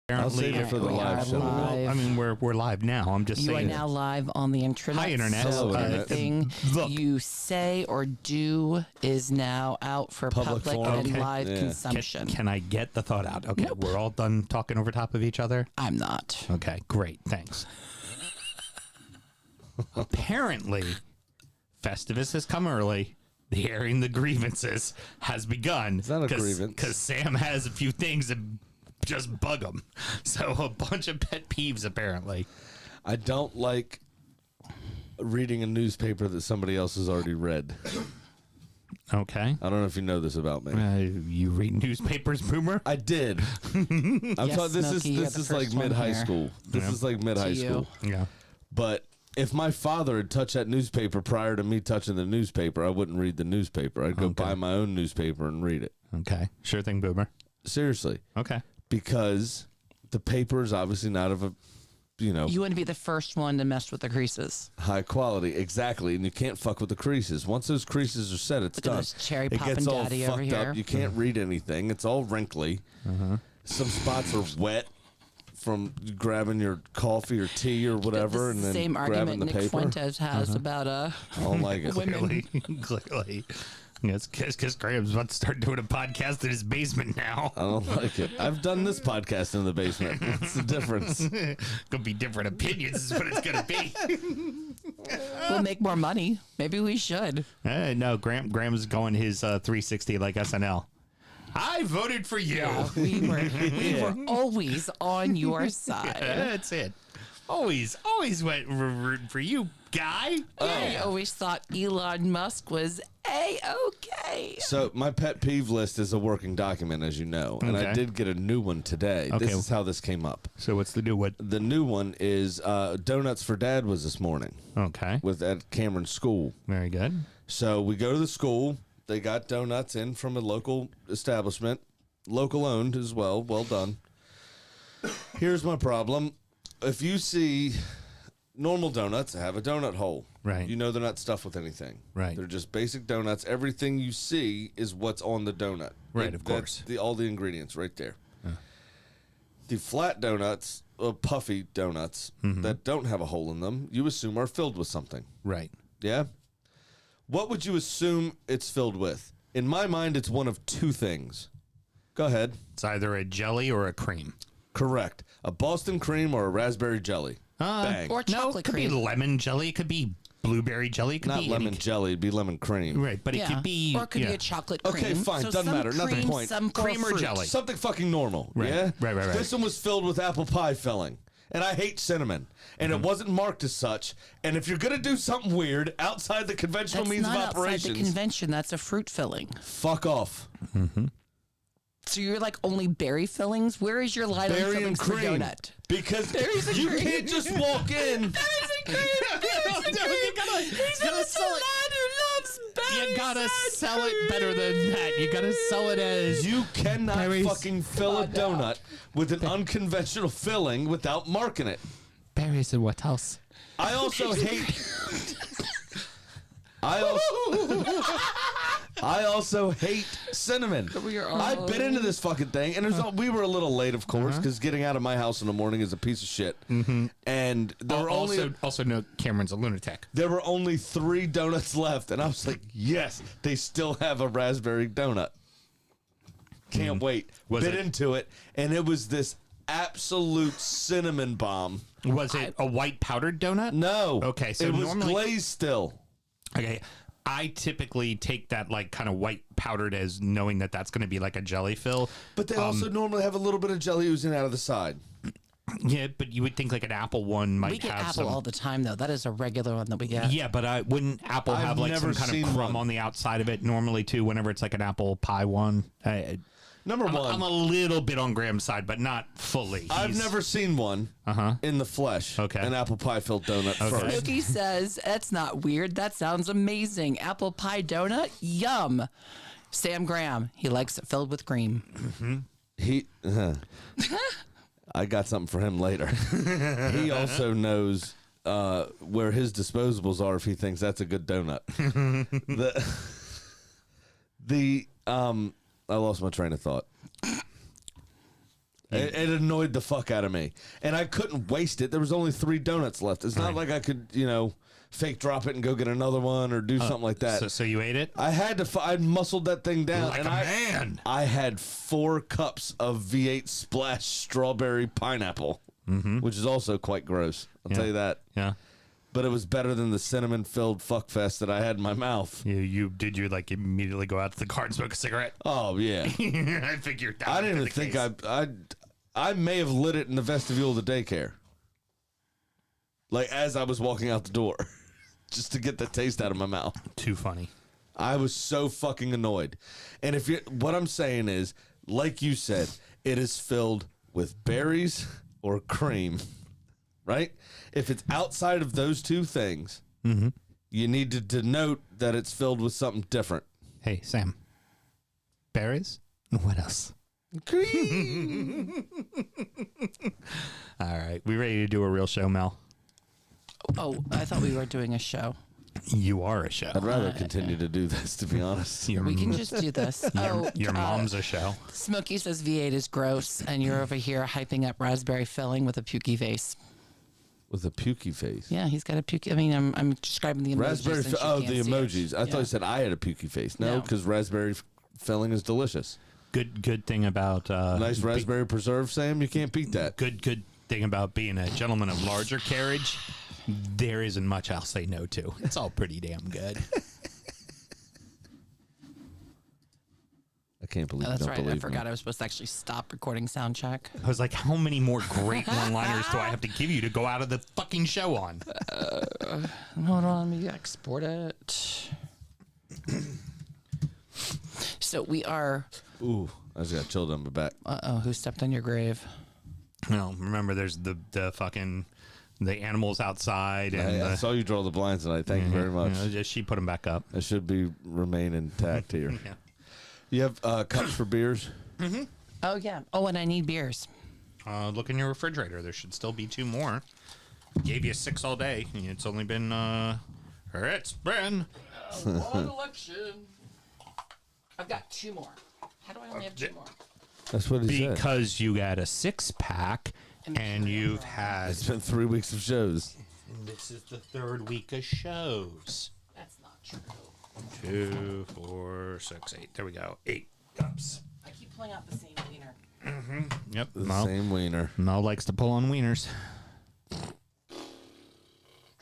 I'll save it for the live show. Live. I mean, we're live now. I'm just saying. You are now live on the internet. Hi, internet. So Hello, anything you say or do is now out for public and Okay. live consumption. Can I get the thought out? Okay, we're all done talking over top of each other? I'm not. Okay, great. Thanks. Apparently, Festivus has come early. The airing the grievances has begun. It's not a grievance. Because Sam has a few things that just bug him. So a bunch of pet peeves, apparently. I don't like reading a newspaper that somebody else has already read. Okay. I don't know if you know this about me. You read newspapers, Boomer? I did. Yes, this Smokey, you got is the this is like first one mid high here. school. This is like mid high To you. school. Yeah. But if my father had touched that newspaper prior to me touching the newspaper, I wouldn't read the newspaper. I'd go buy my own newspaper and read it. Okay. Sure thing, Boomer. Seriously. Okay. Because the paper is obviously not of a, You wouldn't be the first one to mess with the creases. high quality. Exactly. And you can't fuck with the creases. Once those creases are set, it's Look at done. this cherry It popping gets all daddy over fucked here. up. You can't read anything. It's all wrinkly. Some spots are wet from grabbing your coffee or tea or whatever, This and then same grabbing argument the Nick paper. Fuentes has about I don't like it. women. Clearly. Yes, because Graham's about to start doing a podcast in his basement now. I don't like it. I've done this podcast in the basement. What's the difference? Gonna be different opinions is what it's gonna be. We'll make more money. Maybe we should. No, Graham's going his 360 like SNL. I voted for you. Yeah, we were always on your side. That's it. Always went rooting for you, guy. I always thought Elon Musk was A-okay. So my pet peeve list is a working document, as you know, and I Okay. did get a new one today. Okay. This is how this came up. So what's the new one? The new one is Donuts for Dad was this morning Okay. at Cameron's school. Very good. So we go to the school. They got donuts in from a local establishment, local owned as well. Well done. Here's my problem. If you see normal donuts have a donut hole, Right. you know they're not stuffed with anything. Right. They're just basic donuts. Everything you see is what's on the donut. Right, of course. That's all the ingredients right there. The flat donuts, puffy donuts that don't have a hole in them, you assume are filled with something. Right. Yeah? What would you assume it's filled with? In my mind, it's one of two things. Go ahead. It's either a jelly or a cream. Correct. A Boston cream or a raspberry jelly. Bang. Or No, chocolate it could cream. be lemon jelly. It could be blueberry jelly. It could Not be lemon any, jelly, it'd be lemon cream. Right, but it could be Or it could be a chocolate cream. Okay, fine, doesn't some matter, nothing cream, point. Some Cream or fruit. jelly? Something fucking normal. Right. Yeah? Right. This one was filled with apple pie filling. And I hate cinnamon. And it wasn't marked as such. And if you're going to do something weird outside the conventional That's means not of outside the operations, convention. That's a fruit filling. fuck off. So you're like only berry fillings? Where is your line on Berry and fillings for cream. donut? Because Berries and you cream. can't just walk in. He's a lad who loves berries. You gotta sell it better than that. You gotta sell it as You cannot Berries. fucking fill a on now. donut with an unconventional filling without marking it. berries and what else? I also hate. I also hate cinnamon. I've been into this fucking thing, and we were a little late, of course, because getting out of my house in the morning is a piece of shit. And there were Also no, Cameron's a lunatic. there were only 3 donuts left, and I was like, yes, they still have a raspberry donut. Can't wait. Was Bit it- into it, and it was this absolute cinnamon bomb. Was it a white powdered donut? No. Okay, so it was normally- glazed still. Okay. I typically take that like kind of white powdered as knowing that that's going to be like a jelly fill. But they also normally have a little bit of jelly oozing out of the side. Yeah, but you would think like an apple one might We get have apple some. all the time, though. That is a regular one that we get. Yeah, but wouldn't apple I've have like some never kind seen of crumb one. on the outside of it normally too? Whenever it's like an apple pie one, Number one, I'm a little bit on Graham's side, but not fully. I've He's- never seen one in the flesh. Okay. An apple pie filled donut first. Smokey says, that's not weird. That sounds amazing. Apple pie donut? Yum. Sam Graham, he likes it filled with cream. I got something for him later. He also knows where his disposables are if he thinks that's a good donut. I lost my train of thought. It annoyed the fuck out of me. And I couldn't waste it. There was only 3 donuts left. It's not like I could, fake drop it and go get another one or do something like that. So you ate it? I had to. I muscled that thing down, Like and a man. I had 4 cups of V8 Splash strawberry pineapple, which is also quite gross. I'll tell you that. Yeah. But it was better than the cinnamon-filled fuckfest that I had in my mouth. Did you like immediately go out to the car and smoke a cigarette? Oh yeah. I figured. I didn't even think I may have lit it in the vestibule of the daycare, like as I was walking out the door, just to get the taste out of my mouth. Too funny. I was so fucking annoyed. And what I'm saying is, like you said, it is filled with berries or cream, right? If it's outside of those 2 things, you need to denote that it's filled with something different. Hey, Sam. Berries? What else? Cream. All right. We ready to do a real show, Mel? Oh, I thought we were doing a show. You are a show. I'd rather continue to do this, to be honest. We can just do this. Your mom's a show. Smokey says V8 is gross, and you're over here hyping up raspberry filling with a pukey face. With a pukey face. Yeah, he's got a pukey. I mean, I'm describing the emojis. Raspberry. since you Oh, can't the see emojis. it. I thought you said I had a pukey face. No, No. because raspberry filling is delicious. Good thing about Nice raspberry preserve, Sam. You can't beat that. Good thing about being a gentleman of larger carriage. There isn't much I'll say no to. It's all pretty damn good. I can't believe Oh, that's you right. don't I believe forgot I was supposed to actually stop recording sound check. I was like, how many more great one-liners do I have to give you to go out of the fucking show on? Hold on, let me export it. So we are. me. Ooh, I just got chilled on my back. Who stepped on your grave? No, remember there's the fucking the animals outside and I saw you draw the blinds tonight. Thank you very much. She put them back up. It should remain intact here. Yeah. You have cups for beers? Oh yeah. Oh, and I need beers. Look in your refrigerator. There should still be 2 more. Gave you 6 all day. It's only been One election. I've got 2 more. How do I only have 2 more? That's what he said. because you had a 6-pack and you've had. It's been 3 weeks of shows. This is the 3rd week of shows. That's not true. 2, 4, 6, 8. There we go. 8 cups. I keep pulling out the same wiener. Yep. The same wiener. Mel likes to pull on wieners. Do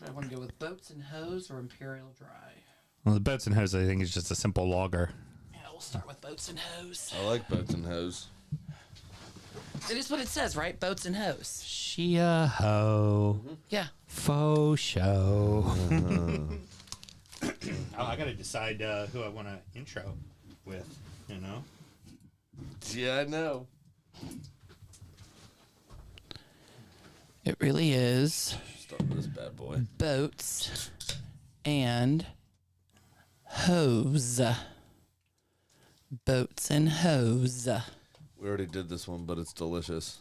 I want to go with boats and hose or imperial dry? Well, the boats and hose, I think, is just a simple lager. Yeah, we'll start with boats and hose. I like boats and hose. It is what it says, right? Boats and hose. She a hoe. Yeah. Faux show. I gotta decide who I want to intro with, you know? Yeah, I know. It really is Start with this bad boy. boats and hose. Boats and hose. We already did this one, but it's delicious.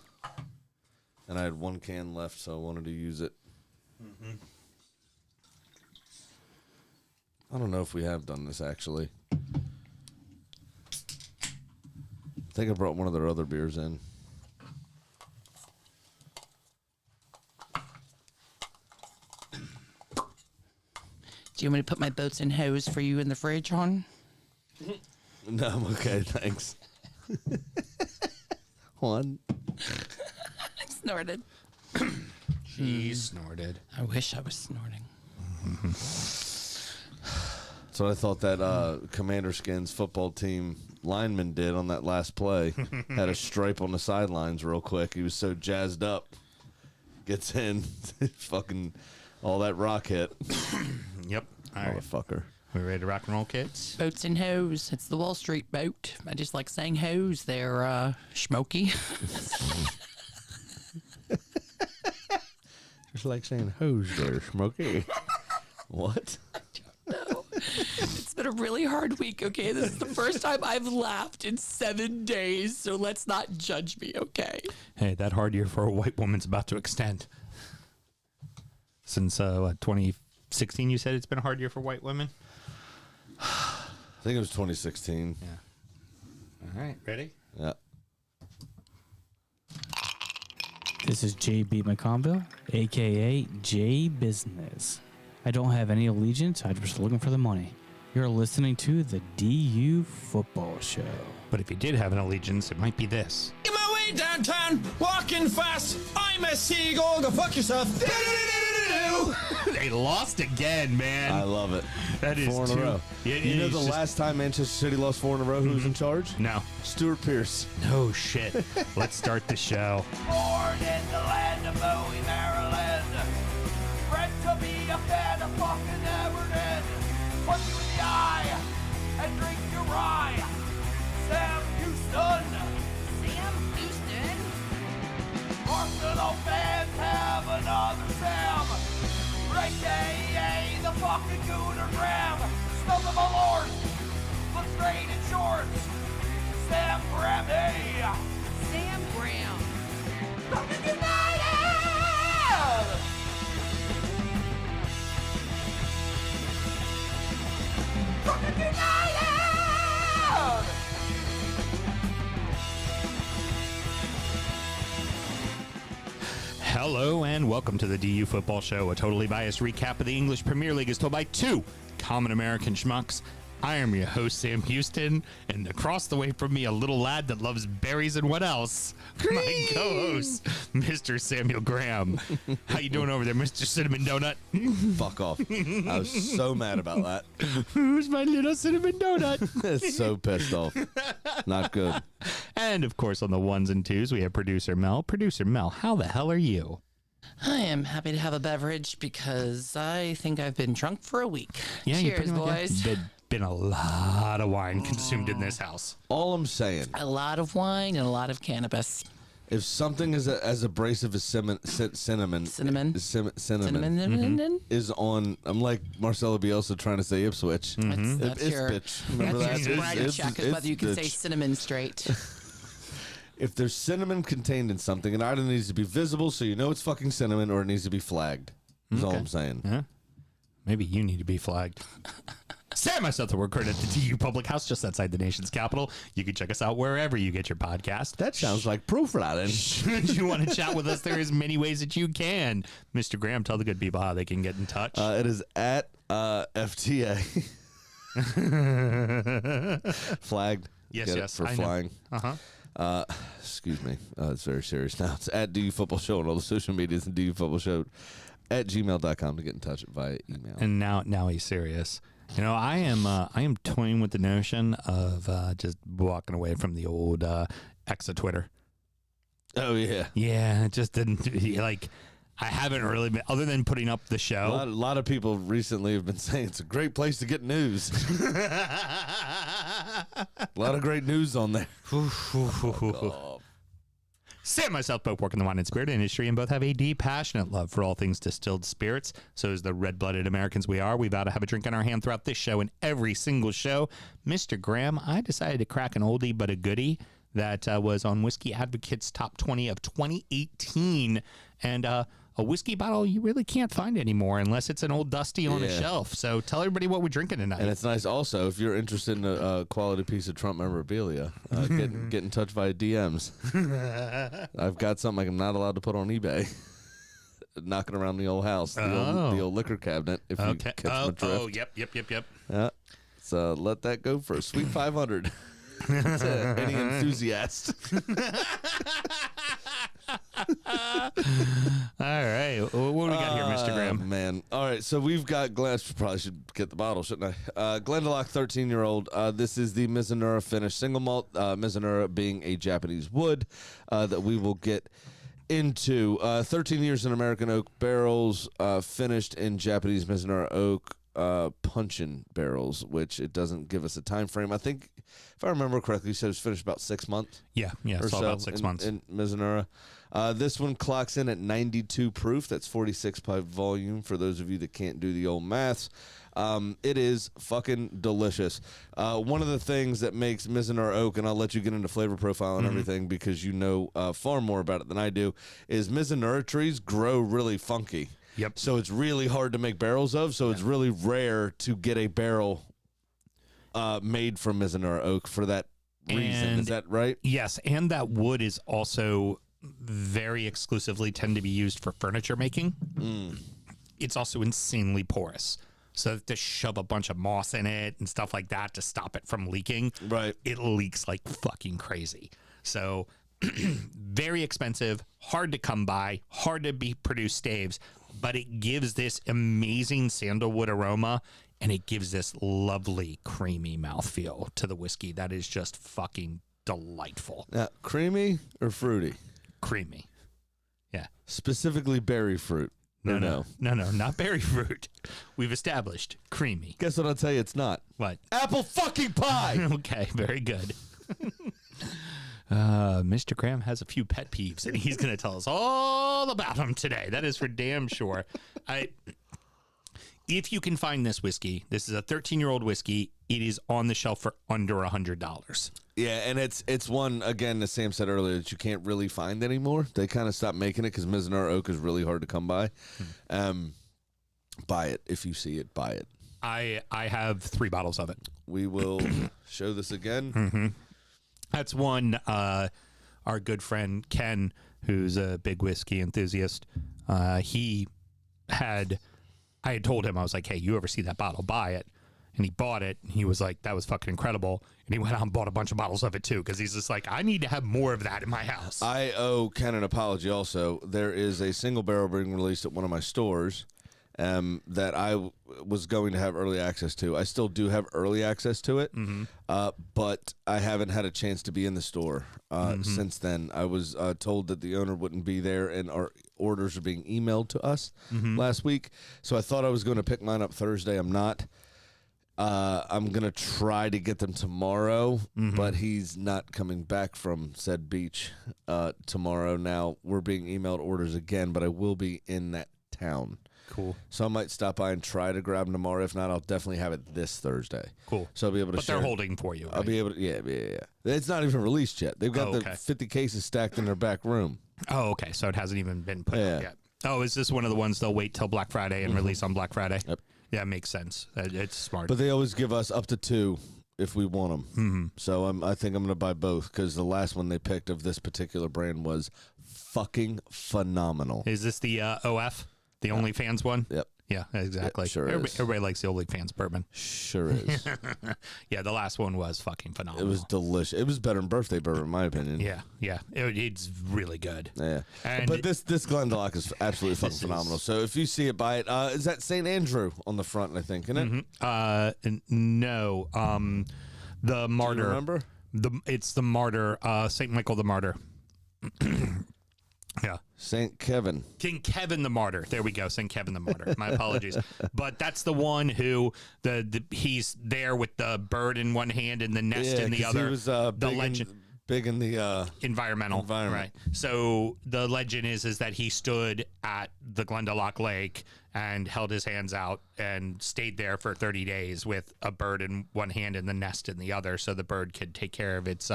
And I had 1 can left, so I wanted to use it. I don't know if we have done this, actually. I think I brought one of their other beers in. Do you want me to put my boats and hose for you in the fridge, hon? No, I'm okay, thanks. One. I snorted. She snorted. I wish I was snorting. So I thought that Commander Skins football team lineman did on that last play. Had a stripe on the sidelines real quick. He was so jazzed up. Gets in. Fucking all that rock hit. Yep. All right. Motherfucker. We ready to rock and roll, kids? Boats and hose. It's the Wall Street boat. I just like saying hose there, Schmokey. Just like saying hose there, Smokey. What? No. It's been a really hard week, okay? This is the first time I've laughed in 7 days, so let's not judge me, okay? Hey, that hard year for a white woman's about to extend. Since, 2016, you said it's been a hard year for white women? I think it was 2016. Yeah. All right, ready? Yeah. This is JB McConville, aka J Business. I don't have any allegiance, I'm just looking for the money. You're listening to the DU Football Show. But if you did have an allegiance, it might be this. In my way downtown, walking fast. I'm a seagull. Go fuck yourself. They lost again, man. I love it. That is 4 in a row. Yeah, You know it's the just- last time Manchester City lost 4 in a row, who was in charge? No. Stuart Pearce. No shit. Let's start the show. Born in the land of Bowie, Maryland. Bred to be a fan of fucking Everton. Punch you in the eye and drink your rye. Sam Houston. Sam Houston? Arsenal fans have another Sam. AKA the fucking Gooner Graham. Smell the malort. Look straight in shorts. Sam Graham, hey. Sam Graham. Fucking United! Fucking United! Hello and welcome to the DU Football Show, a totally biased recap of the English Premier League as told by two common American schmucks. I am your host, Sam Houston, and across the way from me, a little lad that loves berries and what else? My co-host, Mr. Samuel Graham. How you doing over there, Mr. Cinnamon Donut? Fuck off. I was so mad about that. Who's my little cinnamon donut? So pissed off. Not good. And, of course, on the ones and twos, we have Producer Mel. Producer Mel, how the hell are you? I am happy to have a beverage because I think I've been drunk for a week. Cheers, boys. Been a lot of wine consumed in this house. All I'm saying, A lot of wine and a lot of cannabis. if something is as abrasive as cinnamon is on, I'm like Marcelo Bielsa trying to say Ipswich. That's your Ipswich. Remember that's your that? bragger check is whether you can say Ipswich. cinnamon straight. If there's cinnamon contained in something, it either needs to be visible so you know it's fucking cinnamon, or it needs to be flagged. That's all I'm saying. Huh? Maybe you need to be flagged. Sam, myself, the word credit at the TU Public House just outside the nation's capital. You can check us out wherever you get your podcast. That sounds like profiling. Should you want to chat with us, there is many ways that you can. Mr. Graham, tell the good people how they can get in touch. It is at FTA. Flagged. Yes, Get it yes, for I know. flying. Uh-huh. Excuse me. It's very serious now. It's at DU Football Show on all the social medias and DU Football Show at gmail.com to get in touch via email. And now he's serious. You know, I am toying with the notion of just walking away from the old X of Twitter. Oh, yeah. Yeah, it just didn't like. I haven't really been, other than putting up the A show. lot of people recently have been saying it's a great place to get news. A lot of great news on there. Sam, myself, both work in the wine and spirit industry and both have a deep, passionate love for all things distilled spirits. So as the red-blooded Americans we are, we vow to have a drink in our hand throughout this show and every single show. Mr. Graham, I decided to crack an oldie but a goodie that was on Whiskey Advocate's Top 20 of 2018. And a whiskey bottle you really can't find anymore unless it's an old dusty on a Yeah. shelf. So tell everybody what we're drinking tonight. And it's nice also, if you're interested in a quality piece of Trump memorabilia, get in touch via DMs. I've got something I'm not allowed to put on eBay. Knocking around the old house, the old liquor cabinet, if you catch my drift. Yep. Yeah. So let that go for a sweet 500 to any enthusiast. All right. What do we got here, Mr. Graham? Man. All right. So we've got Glenn. Probably should get the bottle, shouldn't I? Glendalough, 13-year-old. This is the Mizunara finished single malt. Mizunara being a Japanese wood that we will get into. 13 years in American oak barrels, finished in Japanese Mizunara oak puncheon barrels, which it doesn't give us a time frame. I think, if I remember correctly, you said it was finished about 6 months. Yeah. Or It's all so about 6 months. in Mizunara. This one clocks in at 92 proof. That's 46 by volume for those of you that can't do the old maths. It is fucking delicious. One of the things that makes Mizunara oak, and I'll let you get into flavor profile and everything because you know far more about it than I do, is Mizunara trees grow really funky. Yep. So it's really hard to make barrels of, so it's really rare to get a barrel made from Mizunara oak for that reason. And Is that right? Yes, and that wood is also very exclusively tend to be used for furniture making. It's also insanely porous. So to shove a bunch of moss in it and stuff like that to stop it from leaking, Right. it leaks like fucking crazy. So very expensive, hard to come by, hard to be produce staves, but it gives this amazing sandalwood aroma and it gives this lovely creamy mouthfeel to the whiskey that is just fucking delightful. Now, creamy or fruity? Creamy. Yeah. Specifically berry fruit. Or No, not berry fruit. We've established creamy. Guess what I'll tell you it's not? What? Apple fucking pie! Okay, very good. Mr. Graham has a few pet peeves, and he's going to tell us all about them today. That is for damn sure. If you can find this whiskey, this is a 13-year-old whiskey. It is on the shelf for under $100. Yeah, and it's one, again, as Sam said earlier, that you can't really find anymore. They kind of stopped making it because Mizunara Oak is really hard to come by. Buy it. If you see it, buy it. I have 3 bottles of it. We will show this again. That's one, our good friend Ken, who's a big whiskey enthusiast, I had told him, I was like, hey, you ever see that bottle, buy it. And he bought it. And he was like, that was fucking incredible. And he went out and bought a bunch of bottles of it too, because he's just like, I need to have more of that in my house. I owe Ken an apology also. There is a single barrel being released at one of my stores that I was going to have early access to. I still do have early access to it, but I haven't had a chance to be in the store since then. I was told that the owner wouldn't be there, and our orders are being emailed to us last week. So I thought I was going to pick mine up Thursday. I'm not. I'm going to try to get them tomorrow, but he's not coming back from said beach tomorrow. Now, we're being emailed orders again, but I will be in that town. Cool. So I might stop by and try to grab them tomorrow. If not, I'll definitely have it this Thursday. Cool. So I'll be able to But share they're it. holding for you, right? I'll be able to, yeah. It's not even released yet. They've got Oh, the okay. 50 cases stacked in their back room. Oh, okay. So it hasn't even been put Yeah. up yet. Oh, is this one of the ones they'll wait till Black Friday and release on Black Friday? Yep. Yeah, makes sense. It's smart. But they always give us up to 2 if we want them. So I think I'm going to buy both because the last one they picked of this particular brand was fucking phenomenal. Is this the OF? The OnlyFans one? Yep. Yeah, exactly. Sure is. Everybody likes the OnlyFans bourbon. Sure is. Yeah, the last one was fucking phenomenal. It was delicious. It was better than birthday bourbon, in my opinion. Yeah. It's really good. Yeah. And But this Glendalough is absolutely fucking phenomenal. So if you see it, buy it. Is that St. Andrew on the front, I think, isn't it? No. The Martyr. Do you remember? It's the Martyr. St. Michael the Martyr. Yeah. St. Kevin. King Kevin the Martyr. There we go. St. Kevin the Martyr. My apologies. But that's the one who he's there with the bird in one hand and the nest in the 'cause other. He was the big legend. big in the Environment. Right. So the legend is that he stood at the Glendalough Lake and held his hands out and stayed there for 30 days with a bird in one hand and the nest in the other, so the bird could take care of its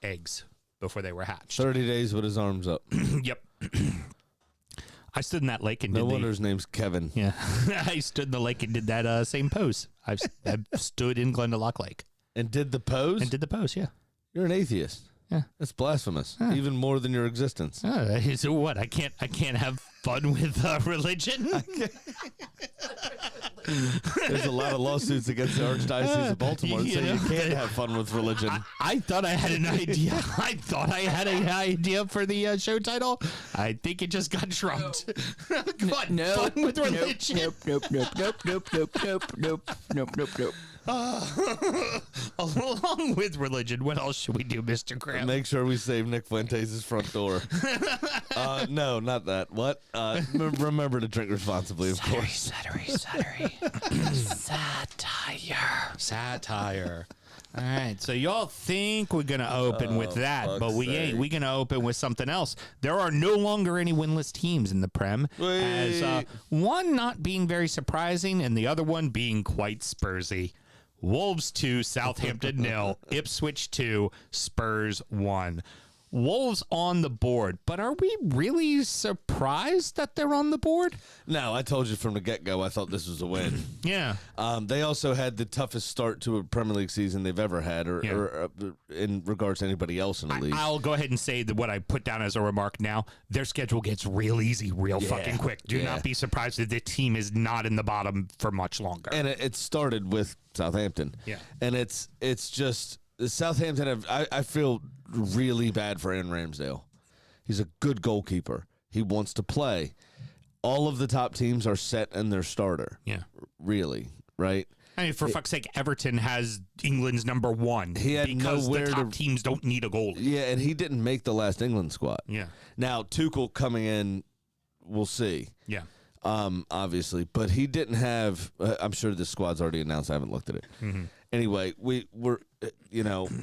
eggs before they were hatched. 30 days with his arms up. Yep. I stood in that lake and No did wonder his name's Kevin. Yeah, I stood in the lake and did that same pose. I've stood in Glendalough Lake And did the pose? and did the pose. Yeah. You're an atheist. Yeah. That's blasphemous. Even more than your existence. So what? I can't have fun with religion. There's a lot of lawsuits against the Archdiocese of Baltimore that You say know, you can't have fun with religion. I thought I had an idea. I thought I had an idea for the show title. I think it just got trumped. Fun with religion. Nope. Along with religion, what else should we do, Mr. Graham? Make sure we save Nick Fuentes' front door. No, not that. What? Remember to drink responsibly, of course. Satire. All right, so y'all think we're gonna open with that, but we ain't. We're gonna open with something else. There are no longer any winless teams in the Prem, as one not being very surprising and the other one being quite Spursy. Wolves 2, Southampton 0, Ipswich 2, Spurs 1. Wolves on the board, but are we really surprised that they're on the board? No, I told you from the get-go I thought this was a win. Yeah. They also had the toughest start to a Premier League season they've ever had, or in regards to anybody else in the league. I'll go ahead and say that what I put down as a remark now, their schedule gets real easy, real fucking quick. Do not be surprised that the team is not in the bottom for much longer. And it started with Southampton. Yeah. And it's just Southampton I feel really bad for Aaron Ramsdale. He's a good goalkeeper. He wants to play. All of the top teams are set in their starter. Yeah. Really, right? I mean, for fuck's sake, Everton has England's number one. He had because nowhere the top to- teams don't need a goalie. Yeah, and he didn't make the last England squad. Yeah. Now, Tuchel coming in, we'll see. Yeah. Obviously, but he didn't have. I'm sure this squad's already announced. I haven't looked at it. Anyway, we're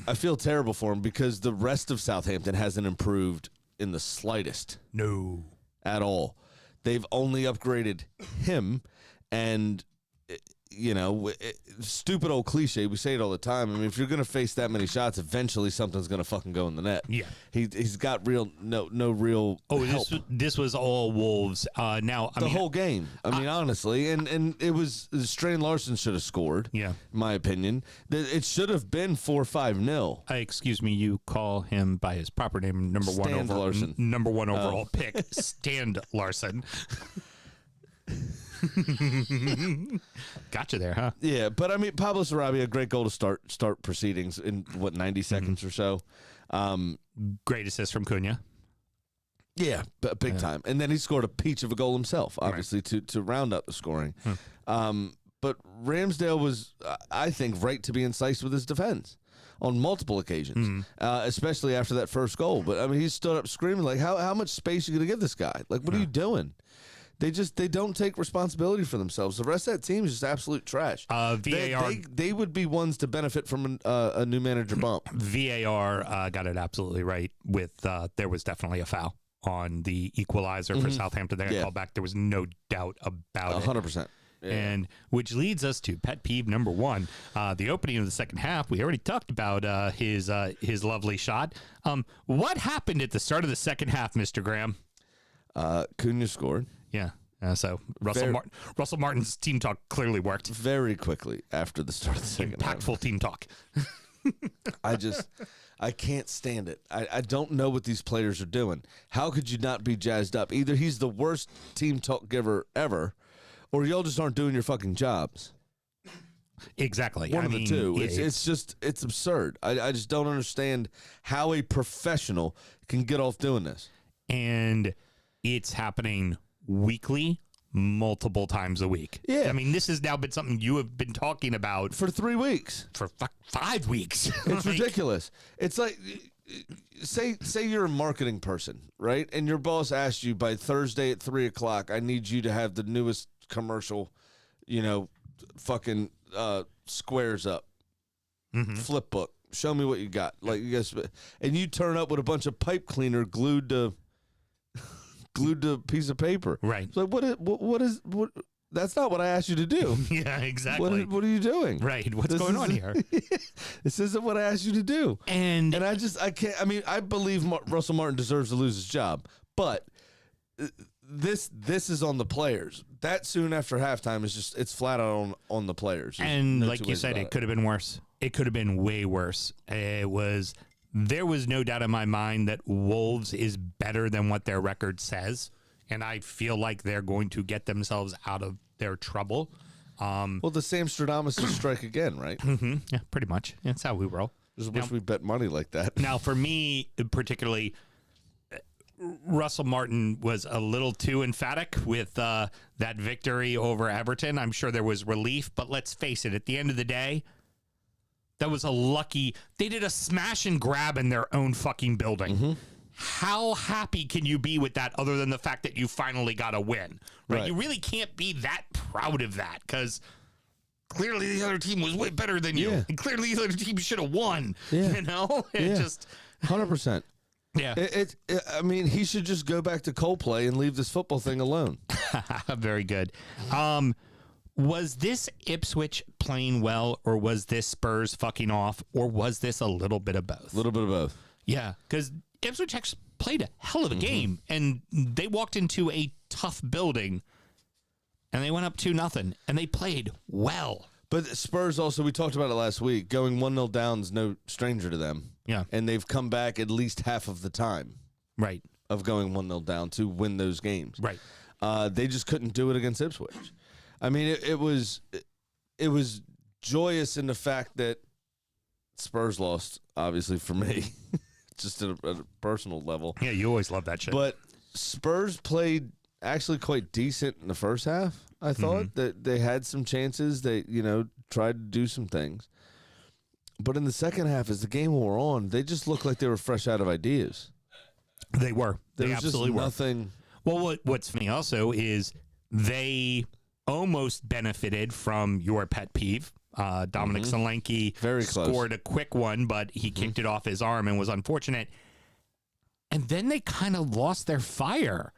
I feel terrible for him because the rest of Southampton hasn't improved in the slightest No. at all. They've only upgraded him, and stupid old cliche. We say it all the time. I mean, if you're going to face that many shots, eventually something's going to fucking go in the net. Yeah. He's got no real help. This was all Wolves. Now, The whole game. I mean, honestly, and it was Strain Larson should have scored. Yeah. In my opinion, it should have been 4-5-0. Excuse me, you call him by his proper name, number one Stan Larson. number one overall pick, Stan Larson. Gotcha there, huh? Yeah, but I mean, Pablo Sarabia, a great goal to start proceedings in 90 seconds or so. Great assist from Cunha. Yeah, big time. And then he scored a peach of a goal himself, obviously, to round up the scoring. But Ramsdale was, I think, right to be incisive with his defense on multiple occasions, especially after that first goal. But I mean, he stood up screaming like, "How much space are you going to give this guy? Like, what are you doing?" They don't take responsibility for themselves. The rest of that team is just absolute trash. VAR They would be ones to benefit from a new manager bump. VAR got it absolutely right with there was definitely a foul on the equalizer for Southampton. They got called back. There was no doubt about it. 100%. Yeah. And which leads us to pet peeve number one, the opening of the second half. We already talked about his lovely shot. What happened at the start of the second half, Mr. Graham? Cunha scored. Yeah. So Russell Martin's team talk clearly worked. Very quickly after the start of the second half. Impactful team talk. I can't stand it. I don't know what these players are doing. How could you not be jazzed up? Either he's the worst team talk giver ever, or y'all just aren't doing your fucking jobs. Exactly. One of the two. Yeah, It's absurd. I just don't understand how a professional can get off doing this. And it's happening weekly, multiple times a week. Yeah. I mean, this has now been something you have been talking about For 3 weeks. for 5 weeks. It's ridiculous. It's like, say you're a marketing person, right? And your boss asks you by Thursday at 3:00, I need you to have the newest commercial, fucking squares up, flip book. Show me what you got. Like, you guys, and you turn up with a bunch of pipe cleaner glued to a piece of paper. Right. It's like, what? That's not what I asked you to do. Yeah, exactly. What are you doing? Right. What's going on here? This isn't what I asked you to do. And I can't. I mean, I believe Russell Martin deserves to lose his job, but this is on the players. That soon after halftime is it's flat out on the players. There's no like two you ways said, about it could have been worse. It could have been way worse. There was no doubt in my mind that Wolves is better than what their record says, and I feel like they're going to get themselves out of their trouble. Well, the Sam Stradamus strike again, right? Yeah, pretty much. That's how we roll. Just wish we bet money like that. Now, for me, particularly, Russell Martin was a little too emphatic with that victory over Everton. I'm sure there was relief, but let's face it, at the end of the day, that was a lucky... They did a smash and grab in their own fucking building. How happy can you be with that other than the fact that you finally got a win? Right? You really can't be that proud of that because clearly the other team was way better than you. Yeah. And clearly the other team should have won. Yeah. You know? It just... 100%. Yeah. I mean, he should just go back to Coldplay and leave this football thing alone. Very good. Was this Ipswich playing well, or was this Spurs fucking off, or was this a little bit of both? A little bit of both. Yeah, because Ipswich actually played a hell of a game, and they walked into a tough building, and they went up 2-0, and they played well. But Spurs also, we talked about it last week, going 1-0 down is no stranger to them. Yeah. And they've come back at least half of the time Right. of going 1-0 down to win those games. Right. They just couldn't do it against Ipswich. I mean, it was joyous in the fact that Spurs lost, obviously, for me, just at a personal level. Yeah, you always love that shit. But Spurs played actually quite decent in the first half, I thought. That they had some chances. They, tried to do some things. But in the second half, as the game wore on, they just looked like they were fresh out of ideas. They were. There They was absolutely just were. nothing. Well, what's funny also is they almost benefited from your pet peeve. Dominic Solanke Very close. scored a quick one, but he kicked it off his arm and was unfortunate. And then they kind of lost their fire.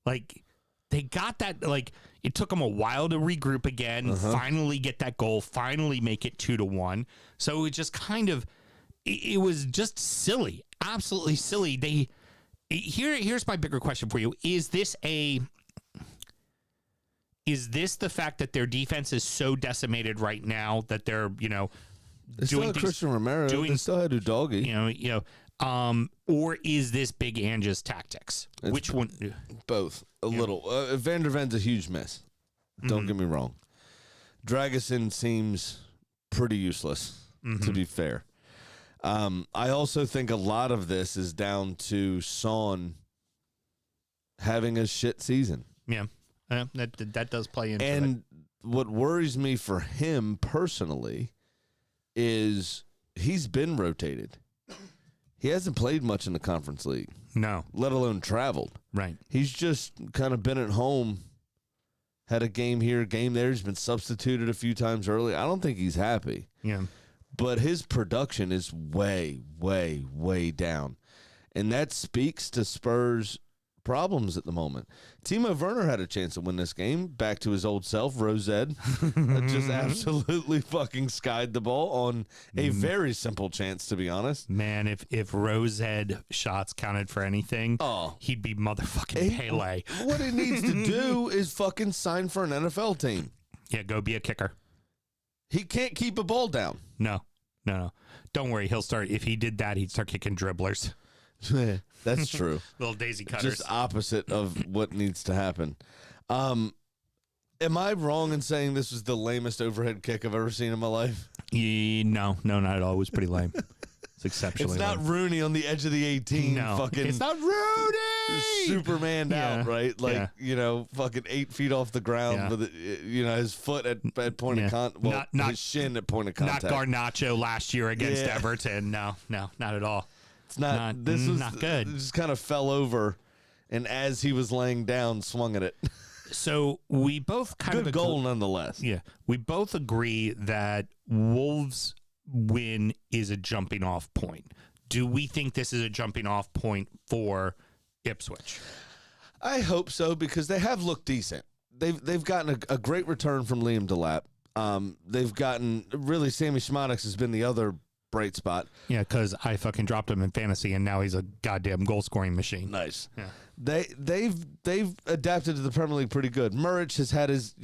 Like, they got that, like, it took them a while to regroup again, finally get that goal, finally make it 2-1. So it just kind of, it was just silly, absolutely silly. Here's my bigger question for you. Is this the fact that their defense is so decimated right now that they're, They still had Christian Romero. They still had Udogie. Or is this Big Ange's tactics? Which one? Both. A little. Van der Ven's a huge miss. Don't get me wrong. Dragusin seems pretty useless, to be fair. I also think a lot of this is down to Son having a shit season. Yeah. That does play into it. And what worries me for him personally is he's been rotated. He hasn't played much in the Conference League, No. let alone traveled. Right. He's just kind of been at home, had a game here, a game there. He's been substituted a few times early. I don't think he's happy. Yeah. But his production is way, way, way down. And that speaks to Spurs' problems at the moment. Timo Werner had a chance to win this game. Back to his old self, Rosed just absolutely fucking skied the ball on a very simple chance, to be honest. Man, if Rosed shots counted for anything, he'd be motherfucking Pele. What he needs to do is fucking sign for an NFL team. Yeah, go be a kicker. He can't keep a ball down. No. Don't worry. He'll start. If he did that, he'd start kicking dribblers. That's true. Little daisy cutters. Just opposite of what needs to happen. Am I wrong in saying this was the lamest overhead kick I've ever seen in my life? No, not at all. It was pretty lame. It's exceptionally It's not lame. Rooney on the edge of the 18. No, Fucking it's not Rudy. Superman out, right? Like, yeah. Fucking 8 feet off the ground Yeah. with, his foot at point of contact. Well, Not- his shin at point of contact. Not Garnacho last year against Yeah. Everton. No, not at all. It's not. This was not good. It just kind of fell over, and as he was laying down, swung at it. So we both kind Good of goal, nonetheless. Yeah, we both agree that Wolves' win is a jumping off point. Do we think this is a jumping off point for Ipswich? I hope so, because they have looked decent. They've gotten a great return from Liam Delap. They've gotten really Sammy Schmadix has been the other bright spot. Yeah, because I fucking dropped him in fantasy, and now he's a goddamn goal scoring machine. Nice. Yeah. They've adapted to the Premier League pretty good. Muric has had his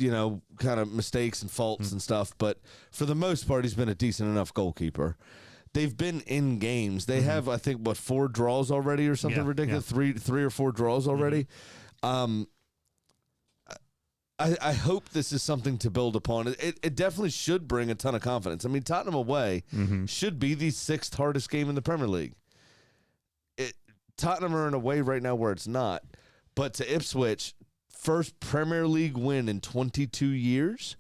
kind of mistakes and faults and stuff, but for the most part, he's been a decent enough goalkeeper. They've been in games. They have, I think, 4 draws already or something ridiculous. Yeah. 3 or 4 draws already. I hope this is something to build upon. It definitely should bring a ton of confidence. I mean, Tottenham away should be the 6th hardest game in the Premier League. Tottenham are in a way right now where it's not. But to Ipswich, first Premier League win in 22 years.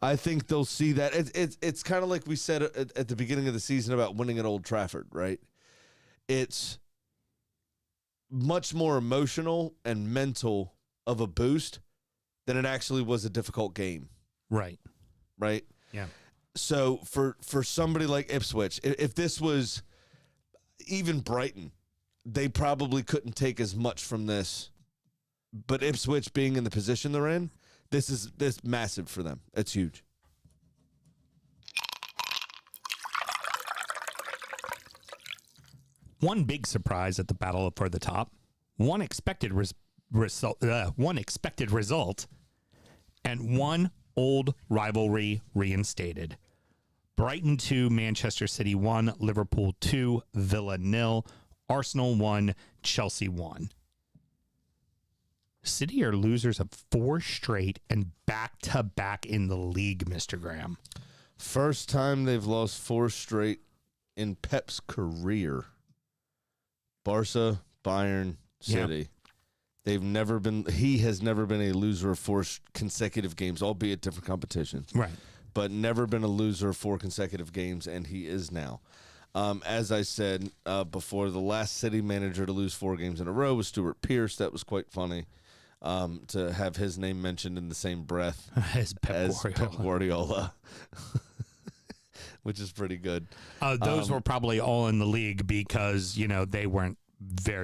I think they'll see that. It's kind of like we said at the beginning of the season about winning at Old Trafford, right? It's much more emotional and mental of a boost than it actually was a difficult game. Right. Right? Yeah. So for somebody like Ipswich, if this was even Brighton, they probably couldn't take as much from this. But Ipswich being in the position they're in, this is massive for them. It's huge. one big surprise at the battle for the top, one expected result, and one old rivalry reinstated. Brighton 2, Manchester City 1, Liverpool 2, Villa 0, Arsenal 1, Chelsea 1. City are losers of 4 straight and back-to-back in the league, Mr. Graham. First time they've lost 4 straight in Pep's career. Barca, Bayern, City. Yeah. He has never been a loser of 4 consecutive games, albeit different competitions. Right. But never been a loser of 4 consecutive games, and he is now. As I said before, the last City manager to lose 4 games in a row was Stuart Pearce. That was quite funny to have his name mentioned in the same breath as Pep Guardiola. Which is pretty good. Those were probably all in the league because, they weren't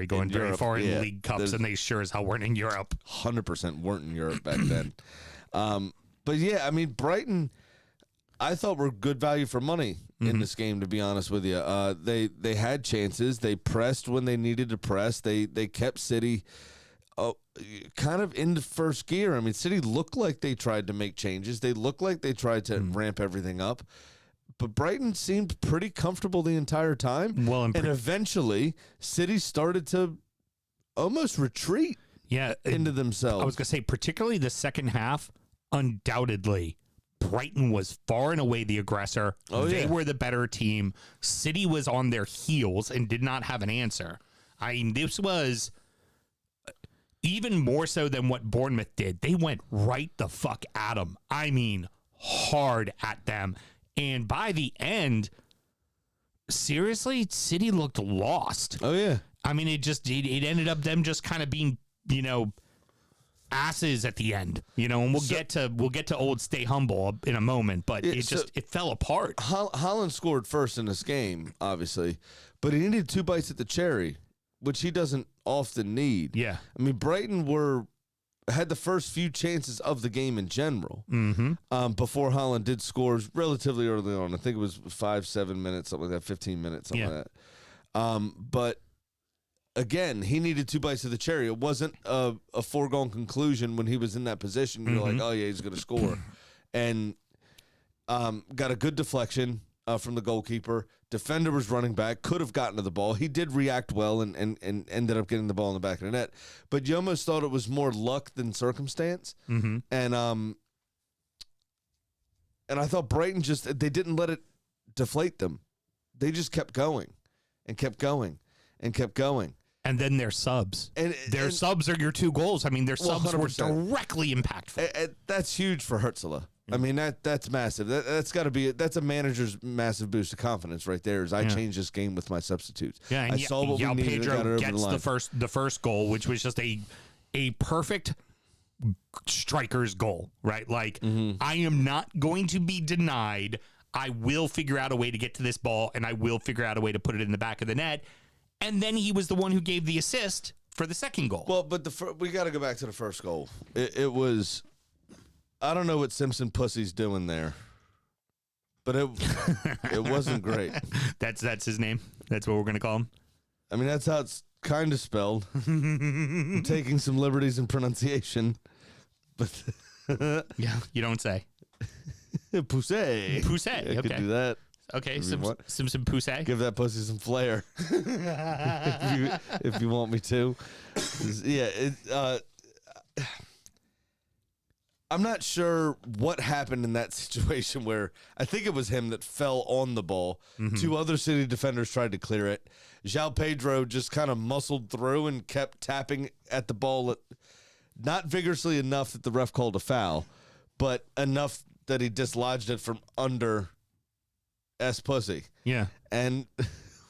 going very Europe, far in League Cups, and they sure as hell weren't in Europe. 100% weren't in Europe back then. But, yeah, I mean, Brighton, I thought were good value for money in this game, to be honest with you. They had chances. They pressed when they needed to press. They kept City kind of in the first gear. I mean, City looked like they tried to make changes. They looked like they tried to ramp everything up. But Brighton seemed pretty comfortable the entire time. Well, and eventually, City started to almost retreat into themselves. I was going to say, particularly the second half, undoubtedly, Brighton was far and away the aggressor. They were the better team. City was on their heels and did not have an answer. I mean, this was even more so than what Bournemouth did. They went right the fuck at them. I mean, hard at them. And by the end, seriously, City looked lost. Oh, yeah. I mean, it ended up them just kind of being, asses at the end. And we'll get to old Stay Humble in a moment, but it fell apart. Haaland scored first in this game, obviously, but he needed 2 bites at the cherry, which he doesn't often need. Yeah. I mean, Brighton had the first few chances of the game in general before Haaland did score relatively early on. I think it was 5-7 minutes, something like that, 15 minutes, something like that. But again, he needed 2 bites of the cherry. It wasn't a foregone conclusion when he was in that position. You're like, oh, yeah, he's going to score. And got a good deflection from the goalkeeper. Defender was running back, could have gotten to the ball. He did react well and ended up getting the ball in the back of the net. But you almost thought it was more luck than circumstance. And I thought Brighton they didn't let it deflate them. They just kept going and kept going and kept going. And then their subs. Their subs are your 2 goals. I mean, their subs 100%. Were directly impactful. That's huge for Hurtzela. I mean, that's massive. That's got to be that's a manager's massive boost of confidence right there. I changed this game with my substitutes. Yeah, and I saw what we needed. Pedro gets the first goal, which was just a perfect striker's goal, right? Like I am not going to be denied. I will figure out a way to get to this ball, and I will figure out a way to put it in the back of the net. And then he was the one who gave the assist for the second goal. Well, but we got to go back to the first goal. It was. I don't know what Simpson Pussy's doing there, but it wasn't great. That's his name. That's what we're gonna call him. I mean, that's how it's kind of spelled. I'm taking some liberties in pronunciation, but yeah, you don't say. Pussy. Okay. Could do that. Okay, some pussy. Give that pussy some flair, if you want me to. Yeah. I'm not sure what happened in that situation where I think it was him that fell on the ball. 2 other City defenders tried to clear it. João Pedro just kind of muscled through and kept tapping at the ball, not vigorously enough that the ref called a foul, but enough that he dislodged it from under S. Pussy. Yeah. And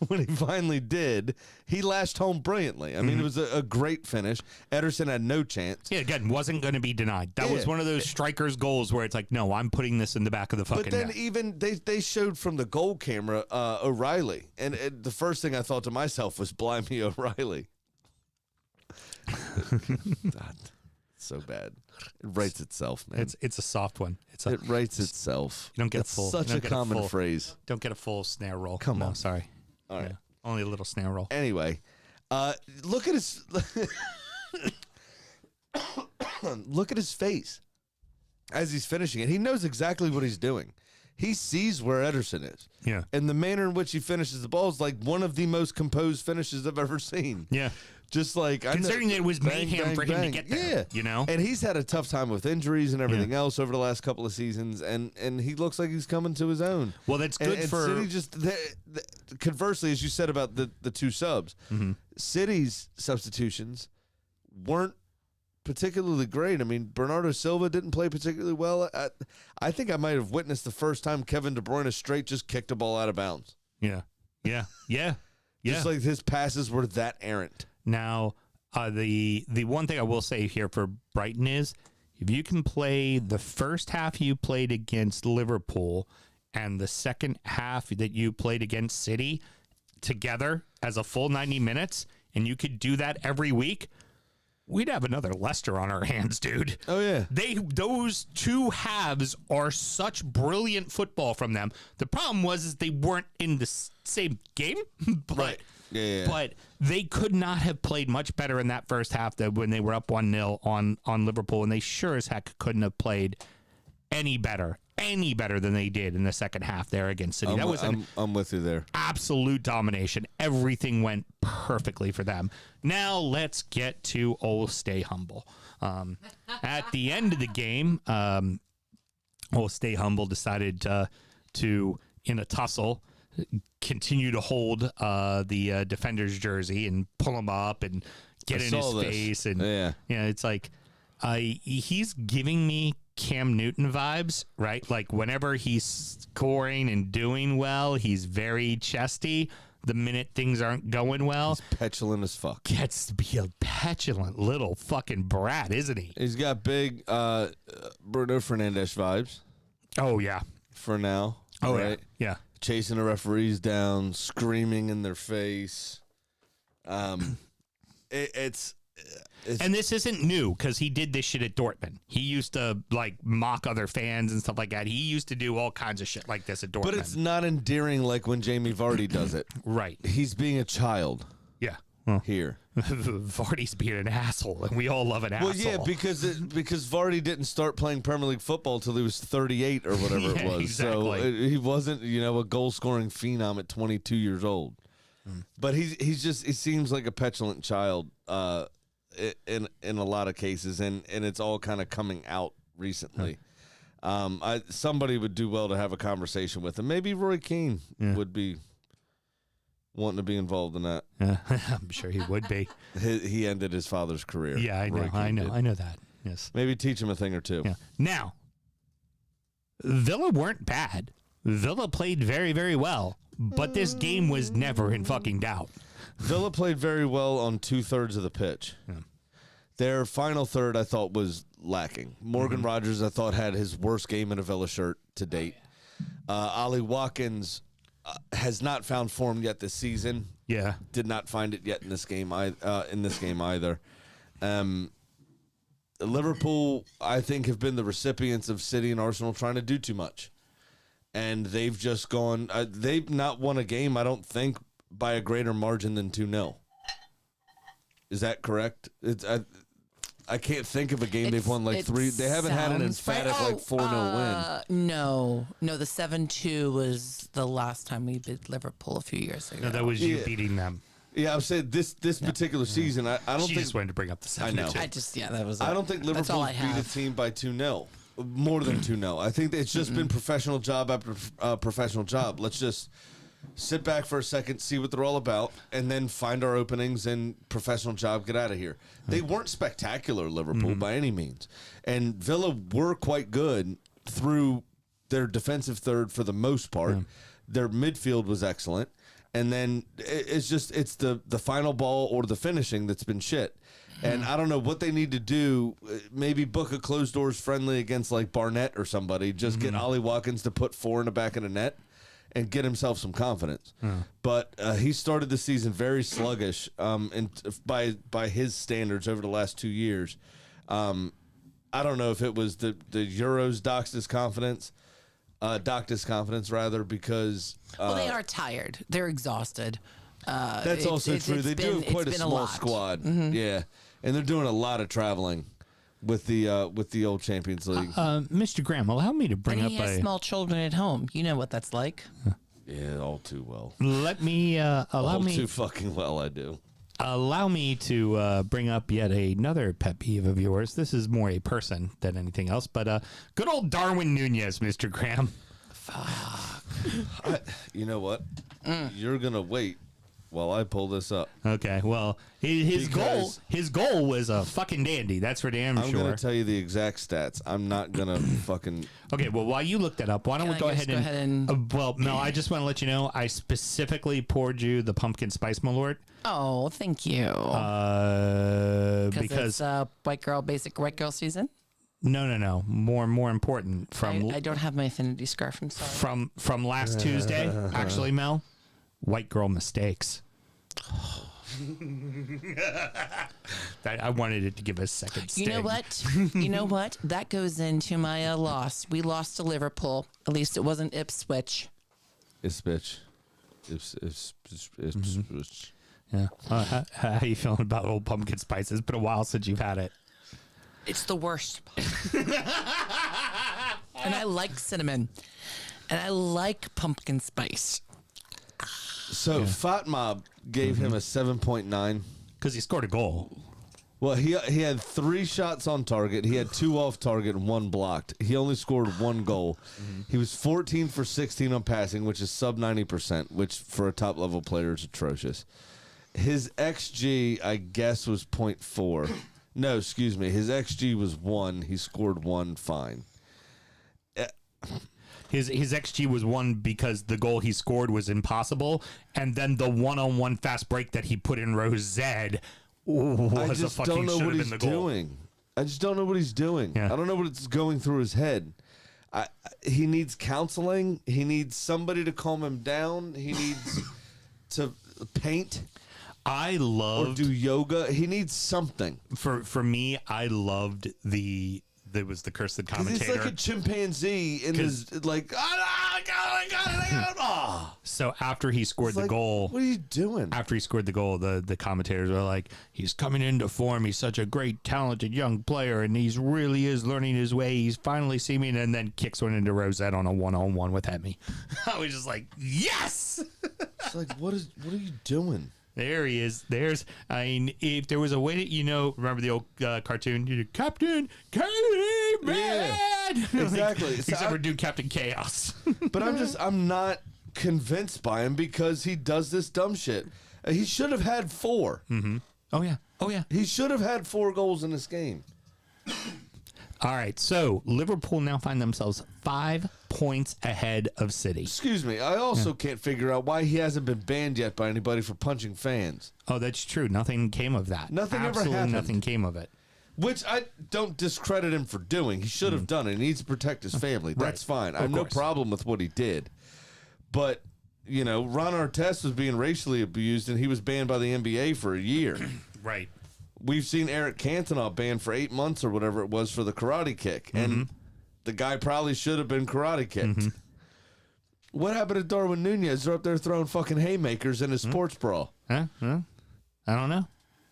when he finally did, he lashed home brilliantly. I mean, it was a great finish. Ederson had no chance. Yeah, again, wasn't going to be denied. That was one of those strikers' goals where it's like, no, I'm putting this in the back of the fucking net. But then even they showed from the goal camera O'Reilly. And the first thing I thought to myself was, blimey, O'Reilly. God, so bad. It writes itself, man. It's a soft one. It writes itself. You don't get a full. Such a common phrase. Don't get a full snare roll. Come on. Sorry. All right. Only a little snail roll. Anyway, look at his look at his face as he's finishing it. He knows exactly what he's doing. He sees where Ederson is. Yeah. And the manner in which he finishes the ball is like one of the most composed finishes I've ever seen. Yeah. Just like considering that it was mayhem for him to get there. Yeah. You know? And he's had a tough time with injuries and everything else over the last couple of seasons, and he looks like he's coming to his own. Well, that's good and for City. Just conversely, as you said about the two subs, City's substitutions weren't particularly great. I mean, Bernardo Silva didn't play particularly well. I think I might have witnessed the first time Kevin De Bruyne straight just kicked a ball out of bounds. Yeah. Just like his passes were that errant. Now, the one thing I will say here for Brighton is if you can play the first half you played against Liverpool and the second half that you played against City together as a full 90 minutes, and you could do that every week, we'd have another Leicester on our hands, dude. Oh, yeah. Those two halves are such brilliant football from them. The problem was they weren't in the same game. Right. Yeah. But they could not have played much better in that first half than when they were up 1-0 on Liverpool, and they sure as heck couldn't have played any better than they did in the second half there against City. I'm with you there. Absolute domination. Everything went perfectly for them. Now let's get to old Stay Humble. At the end of the game, old Stay Humble decided to, in a tussle, continue to hold the defender's jersey and pull him up and get in his face. And it's like he's giving me Cam Newton vibes, right? Like whenever he's scoring and doing well, he's very chesty. The minute things aren't going well, he's petulant as fuck. Gets to be a petulant little fucking brat, isn't he? He's got big Bruno Fernandes vibes. Oh, yeah. For now. Oh, right? Yeah. Chasing the referees down, screaming in their face. It's and this isn't new because he did this shit at Dortmund. He used to like mock other fans and stuff like that. He used to do all kinds of shit like this at Dortmund. But it's not endearing like when Jamie Vardy does it. Right. He's being a child. Yeah. Here. Vardy's being an asshole, and we all love an asshole. Well, yeah, because Vardy didn't start playing Premier League football till he was 38 or whatever it was. Exactly. So he wasn't, a goal-scoring phenom at 22 years old. But he seems like a petulant child in a lot of cases, and it's all kind of coming out recently. Somebody would do well to have a conversation with him. Maybe Roy Keane would be wanting to be involved in that. Yeah, I'm sure he would be. He ended his father's career. Yeah, I know that. Yes. Maybe teach him a thing or two. Yeah. Now, Villa weren't bad. Villa played very, very well, but this game was never in fucking doubt. Villa played very well on 2/3 of the pitch. Yeah. Their final third, I thought, was lacking. Morgan Rogers, I thought, had his worst game in a Villa shirt to date. Ollie Watkins has not found form yet this season. Yeah, did not find it yet in this game. Either. Liverpool, I think, have been the recipients of City and Arsenal trying to do too much, and they've just gone. They've not won a game, I don't think, by a greater margin than 2-0. Is that correct? I can't think of a game they've won like 3. They haven't had an emphatic like 4-0 win. No, the 7-2 was the last time we beat Liverpool a few years ago. No, that was you beating them. Yeah, I'm saying this particular season. I don't think. Just wanted to bring up the 7-2. I know. That was. I don't think Liverpool beat a team by 2-0. More than 2-0. I think it's just been professional job after professional job. Let's just sit back for a second, see what they're all about, and then find our openings and professional job, get out of here. They weren't spectacular, Liverpool, by any means. And Villa were quite good through their defensive third for the most part. Their midfield was excellent. And then it's the final ball or the finishing that's been shit. And I don't know what they need to do. Maybe book a closed doors friendly against like Barnett or somebody. Just get Ollie Watkins to put 4 in the back of the net and get himself some confidence. But he started the season very sluggish, and by his standards over the last 2 years. I don't know if it was the Euros docked his confidence, because they are tired. They're exhausted. That's also true. They do have quite a small squad. Yeah, and they're doing a lot of traveling with the old Champions League. Mr. Graham, allow me to bring And up he has small children at home. You know what that's like. Yeah, all too well. Let me All too fucking well, I do. allow me to bring up yet another pet peeve of yours. This is more a person than anything else, but good old Darwin Nunez, Mr. Graham. You know what? You're gonna wait while I pull this up. Okay, well, his goal was a fucking dandy. That's for damn I'm sure. gonna tell you the exact stats. I'm not gonna fucking. Okay, well, while you look that up, why don't we go ahead and well, no, I just want to let you know I specifically poured you the pumpkin spice malort. Oh, thank you. Because it's basic white girl season. No. More important I don't have my affinity scarf. I'm sorry. From last Tuesday, actually, Mel, white girl mistakes. I wanted it to give a second sting. You know what? That goes into my loss. We lost to Liverpool. At least it wasn't Ipswich. Ipswich. Yeah. How you feeling about old pumpkin spice? It's been a while since you've had it. It's the worst. And I like cinnamon. And I like pumpkin spice. So Fat Mob gave him a 7.9 because he scored a goal. Well, he had 3 shots on target. He had 2 off target and 1 blocked. He only scored 1 goal. He was 14 for 16 on passing, which is sub 90%, which for a top level player is atrocious. His XG, I guess, was 0.4. No, excuse me. His XG was 1. He scored 1 fine. His XG was 1 because the goal he scored was impossible, and then the one-on-one fast break that he put in row Z was I just don't know what he's doing. I just don't know what he's doing. Yeah. I don't know what's going through his head. He needs counseling. He needs somebody to calm him down. He needs to paint. Or do yoga. He needs something. For me, I loved there was the cursed commentator. He's like a chimpanzee in his I got it. Oh. So after he scored the goal, what are you doing? After he scored the goal, the commentators were like, "He's coming into form. He's such a great, talented young player, and he's really is learning his way. He's finally seeming." And then kicks one into Rosette on a 1-on-1 with Hemi. I was just like, "Yes!" It's like, what are you doing? There he is. If there was a way to, remember the old cartoon, Captain Caveman. Yeah, exactly. Except for dude Captain Chaos. But I'm not convinced by him because he does this dumb shit. He should have had 4. Mm-hmm. Oh yeah. He should have had 4 goals in this game. All right, so Liverpool now find themselves 5 points ahead of City. Excuse me. I also can't figure out why he hasn't been banned yet by anybody for punching fans. Oh, that's true. Nothing came of that. Absolutely ever happened. Nothing came of it. Which I don't discredit him for doing. He should have done it. He needs to protect his family. That's fine. I have no problem with what he did. But, Ron Artest was being racially abused, and he was banned by the NBA for a year. Right. We've seen Eric Cantona banned for 8 months or whatever it was for the karate kick. And the guy probably should have been karate kicked. What happened to Darwin Nunez? They're up there throwing fucking haymakers in his sports brawl. I don't know.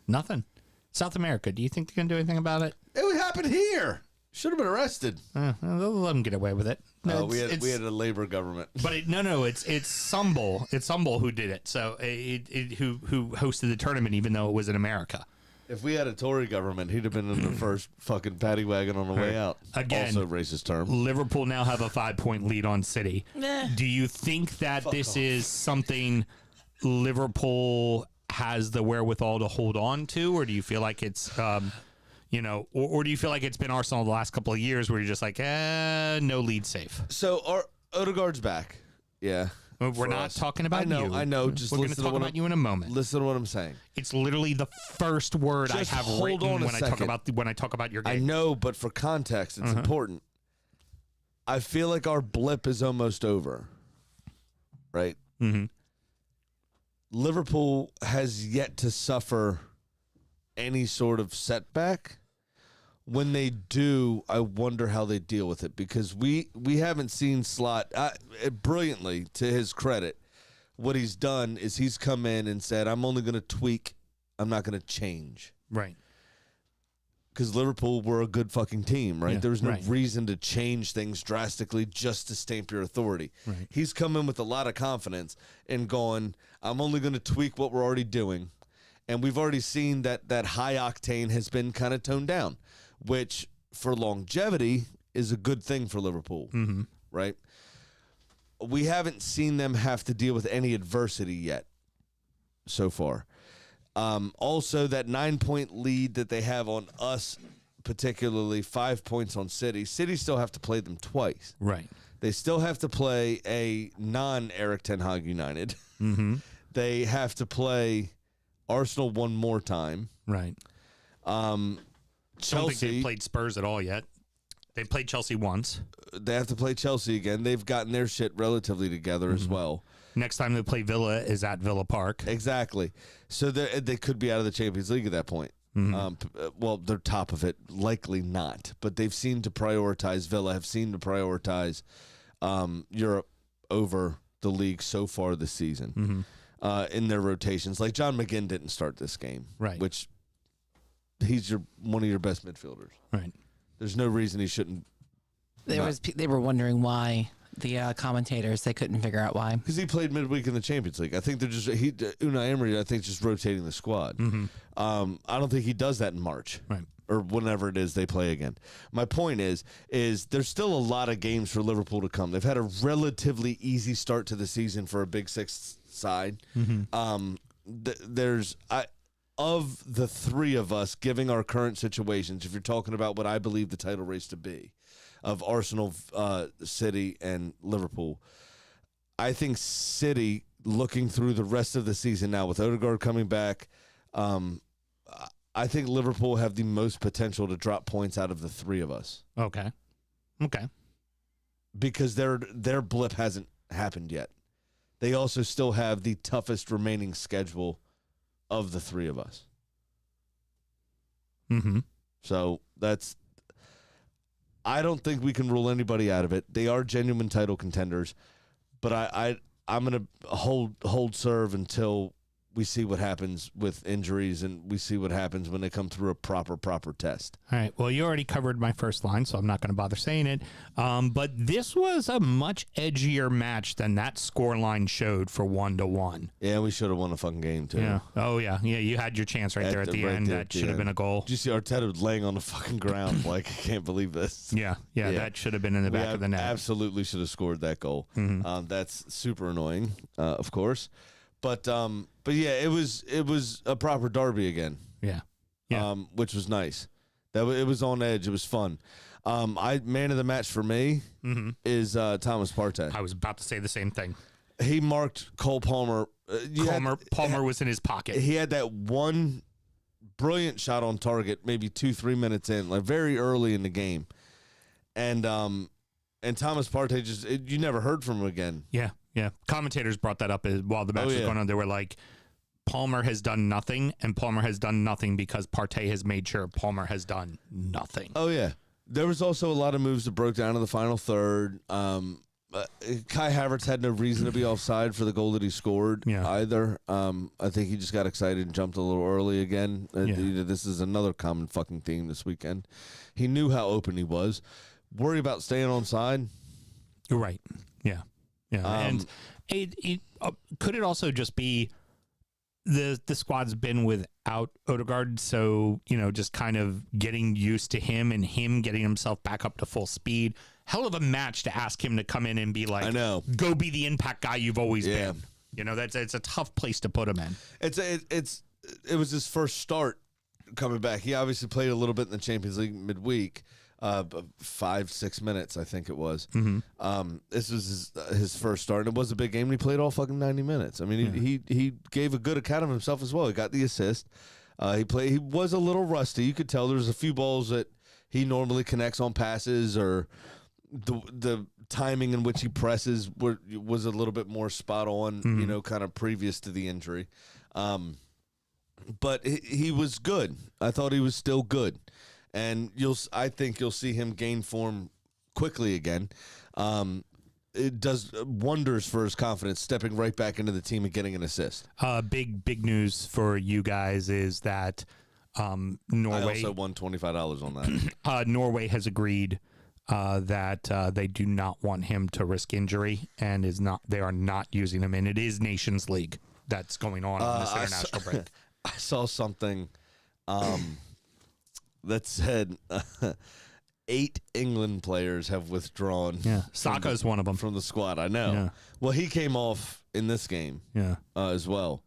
Nothing. South America, do you think they're going to do anything about it? It would happen here. Should have been arrested. They'll let them get away with it. No, we had a labor government. But it's Sumbul. It's Sumbul who did it. So who hosted the tournament, even though it was in America. If we had a Tory government, he'd have been in the first fucking paddy wagon on the way out. Again, also racist term. Liverpool now have a 5-point lead on City. Do you think that this is something Liverpool has the wherewithal to hold on to, or do you feel like it's, or do you feel like it's been Arsenal the last couple of years where you're just like, no lead safe? So Odegaard's back. Yeah. We're not talking about you. I know. Just we're going to talk about you in a moment. Listen to what I'm saying. It's literally the first word I have written when I talk about your game. I know, but for context, it's important. I feel like our blip is almost over. Right? Mm-hmm. Liverpool has yet to suffer any sort of setback. When they do, I wonder how they deal with it because we haven't seen Slot brilliantly, to his credit. what he's done is he's come in and said, I'm only going to tweak. I'm not going to change. Right. Because Liverpool were a good fucking team, right? Yeah, There was no right. reason to change things drastically just to stamp your authority. Right. He's come in with a lot of confidence and going, I'm only going to tweak what we're already doing. And we've already seen that high octane has been kind of toned down, which for longevity is a good thing for Liverpool, right? We haven't seen them have to deal with any adversity yet so far. Also, that 9-point lead that they have on us, particularly 5 points on City. City still have to play them twice. Right. They still have to play a non-Eric Ten Hag United. They have to play Arsenal one more time. Right. Don't think Chelsea, they've played Spurs at all yet. They played Chelsea once. they have to play Chelsea again. They've gotten their shit relatively together as well. Next time they play Villa is at Villa Park. Exactly. So they could be out of the Champions League at that point. Well, they're top of it. Likely not. But they've seemed to prioritize, Villa have seemed to prioritize Europe over the league so far this season in their rotations. Like John McGinn didn't start this game. Right. Which he's one of your best midfielders. Right. There's no reason he shouldn't. They were wondering why. The commentators, they couldn't figure out why. Because he played midweek in the Champions League. I think they're just Unai Emery. I think is just rotating the squad. I don't think he does that in March, Right. or whenever it is they play again. My point is there's still a lot of games for Liverpool to come. They've had a relatively easy start to the season for a Big Six side. Of the three of us, giving our current situations, if you're talking about what I believe the title race to be, of Arsenal, City, and Liverpool, I think City, looking through the rest of the season now with Odegaard coming back, I think Liverpool have the most potential to drop points out of the three of us. Okay. Because their blip hasn't happened yet. They also still have the toughest remaining schedule of the three of us. So I don't think we can rule anybody out of it. They are genuine title contenders, but I'm going to hold serve until we see what happens with injuries and we see what happens when they come through a proper test. All right. Well, you already covered my first line, so I'm not going to bother saying it. But this was a much edgier match than that score line showed for 1-1. Yeah, we should have won a fucking game too. Yeah. Oh, yeah. Yeah, you had your chance right there at the end. That should have been a goal. Did you see Arteta laying on the fucking ground? Like, I can't believe this. Yeah. That should have been in the back of the net. Absolutely should have scored that goal. That's super annoying, of course. But yeah, it was a proper derby again. Yeah. Which was nice. It was on edge. It was fun. Man of the match for me is Thomas Partey. I was about to say the same thing. He marked Cole Palmer. Palmer was in his pocket. He had that one brilliant shot on target, maybe 2-3 minutes in, like very early in the game, and Thomas Partey you never heard from him again. Yeah. Commentators brought that up while the match was going on. They were like, Palmer has done nothing, and Palmer has done nothing because Partey has made sure Palmer has done nothing. Oh, yeah. There was also a lot of moves that broke down in the final third. Kai Havertz had no reason to be offside for the goal that he scored either. I think he just got excited and jumped a little early again. This is another common fucking theme this weekend. He knew how open he was. Worry about staying onside? You're right. Yeah. And could it also just be the squad's been without Odegaard, so just kind of getting used to him and him getting himself back up to full speed. Hell of a match to ask him to come in and be like, I know, go be the impact guy you've always been. It's a tough place to put him in. It was his first start coming back. He obviously played a little bit in the Champions League midweek. 5-6 minutes, I think it was. This was his first start, and it was a big game. And he played all fucking 90 minutes. I mean, he gave a good account of himself as well. He got the assist. He was a little rusty. You could tell there was a few balls that he normally connects on passes, or the timing in which he presses was a little bit more spot on. Kind of previous to the injury. But he was good. I thought he was still good. And I think you'll see him gain form quickly again. it does wonders for his confidence, stepping right back into the team and getting an assist. Big news for you guys is that Norway. I also won $25 on that. Norway has agreed that they do not want him to risk injury, and they are not using him. And it is Nations League that's going on this international break. I saw something that said 8 England players have withdrawn. Yeah, Saka is one of them from the squad. I know. Yeah. Well, he came off in this game. Yeah, as well.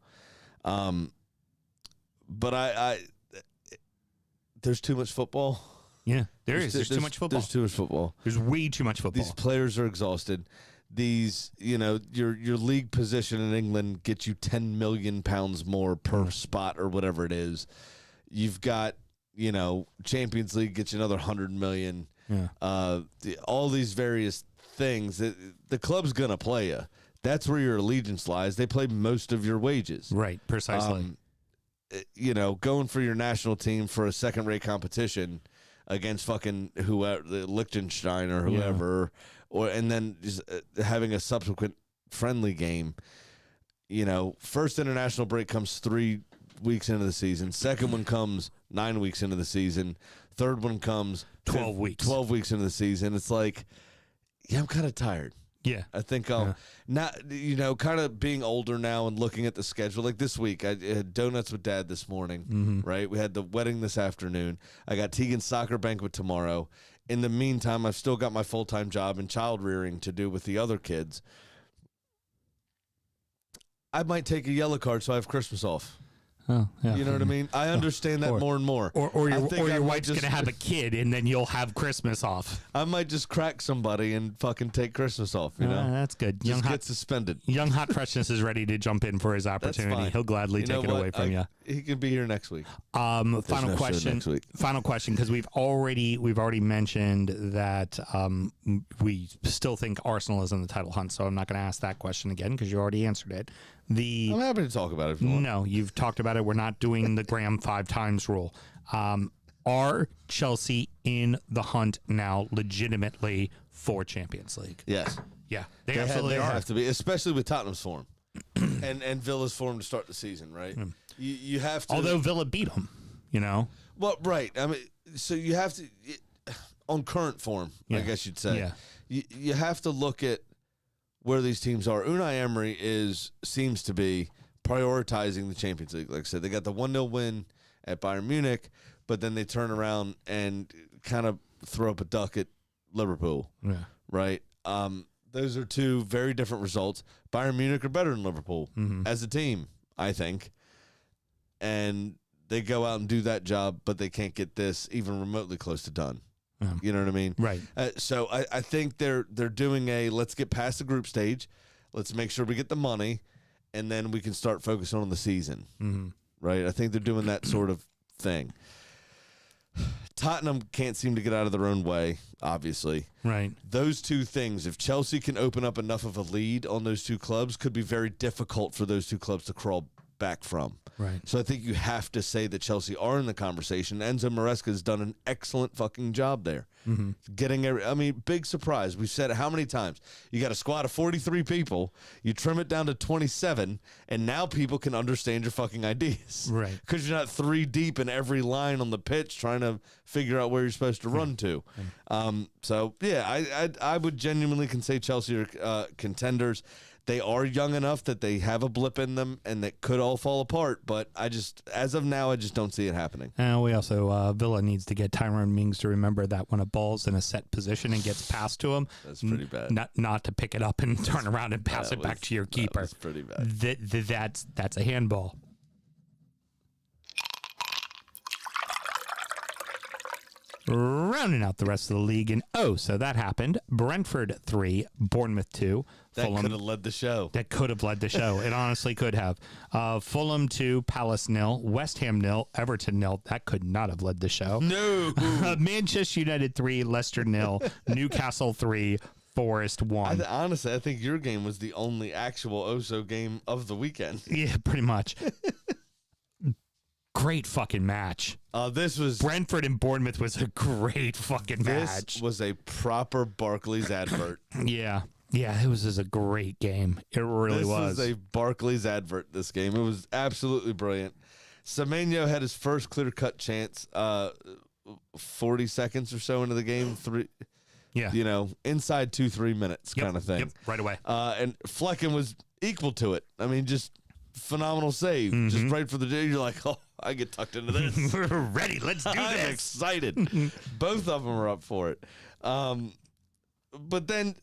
But I there's too much football. Yeah, there's too much football. There's too much football. There's way too much football. These players are exhausted. These, your league position in England gets you £10 million more per spot or whatever it is. You've got, Champions League gets you another 100 million. Yeah. All these various things. The club's gonna play you. That's where your allegiance lies. They play most of your wages. Right, precisely. Going for your national team for a second-rate competition against fucking whoever, Liechtenstein or whoever, and then just having a subsequent friendly game. First international break comes 3 weeks into the season. Second one comes 9 weeks into the season. Third one comes 12 weeks. 12 weeks into the season. It's like, I'm kind of tired. Yeah. I think I'll not, kind of being older now and looking at the schedule. Like this week, I had donuts with Dad this morning, right? We had the wedding this afternoon. I got Tegan's soccer banquet tomorrow. In the meantime, I've still got my full-time job and child rearing to do with the other kids. I might take a yellow card so I have Christmas off. Oh, yeah. You know what I mean? I understand that more and more. Or your wife's going to have a kid, and then you'll have Christmas off. I might just crack somebody and fucking take Christmas off, That's good. Just get suspended. Young Hot Freshness is ready to jump in for his opportunity. He'll gladly take it away from you. He can be here next week. Final question, because we've already mentioned that we still think Arsenal is in the title hunt, so I'm not going to ask that question again because you already answered it. I'm happy to talk about it if you want. No, you've talked about it. We're not doing the Graham 5 times rule. Are Chelsea in the hunt now legitimately for Champions League? Yes. Yeah, they absolutely are. Have to be, especially with Tottenham's form and Villa's form to start the season, right? You have to. Although Villa beat them, Well, right. I mean, so you have to, on current form, I guess you'd say. Yeah. You have to look at where these teams are. Unai Emery seems to be prioritizing the Champions League. Like I said, they got the 1-0 win at Bayern Munich, but then they turn around and kind of throw up a duck at Liverpool. Yeah. Right? Those are two very different results. Bayern Munich are better than Liverpool as a team, I think. And they go out and do that job, but they can't get this even remotely close to done. You know what I mean? Right. So I think they're doing let's get past the group stage. Let's make sure we get the money, and then we can start focusing on the season. Right? I think they're doing that sort of thing. Tottenham can't seem to get out of their own way, obviously. Right. Those two things, if Chelsea can open up enough of a lead on those two clubs, could be very difficult for those two clubs to crawl back from. Right. So I think you have to say that Chelsea are in the conversation. Enzo Maresca has done an excellent fucking job there. Big surprise. We've said it how many times? You got a squad of 43 people, you trim it down to 27, and now people can understand your fucking ideas. Right. Because you're not 3 deep in every line on the pitch trying to figure out where you're supposed to run to. I would genuinely can say Chelsea are contenders. They are young enough that they have a blip in them and that could all fall apart. But as of now, I just don't see it happening. And we also, Villa needs to get Tyrone Mings to remember that when a ball's in a set position and gets passed to him, that's pretty bad. Not to pick it up and turn around and pass it back to your keeper. That's pretty bad. That's a handball. Rounding out the rest of the league, and so that happened. Brentford 3, Bournemouth 2. That could have led the show. That could have led the show. It honestly could have. Fulham 2, Palace 0, West Ham 0, Everton 0. That could not have led the show. No. Manchester United 3, Leicester 0, Newcastle 3, Forest 1. Honestly, I think your game was the only actual Oso game of the weekend. Yeah, pretty much. Great fucking match. This was Brentford and Bournemouth was a great fucking match. This was a proper Barclays advert. Yeah. Yeah, it was just a great game. It really This was. was a Barclays advert, this game. It was absolutely brilliant. Semenyo had his first clear-cut chance 40 seconds or so into the game. Inside 2-3 minutes kind of thing. Yep, right away. And Flecken was equal to it. I mean, just phenomenal save. Just right for the day. You're like, oh, I get tucked into this. We're ready. Let's do I'm this. excited. Both of them are up for it. But then,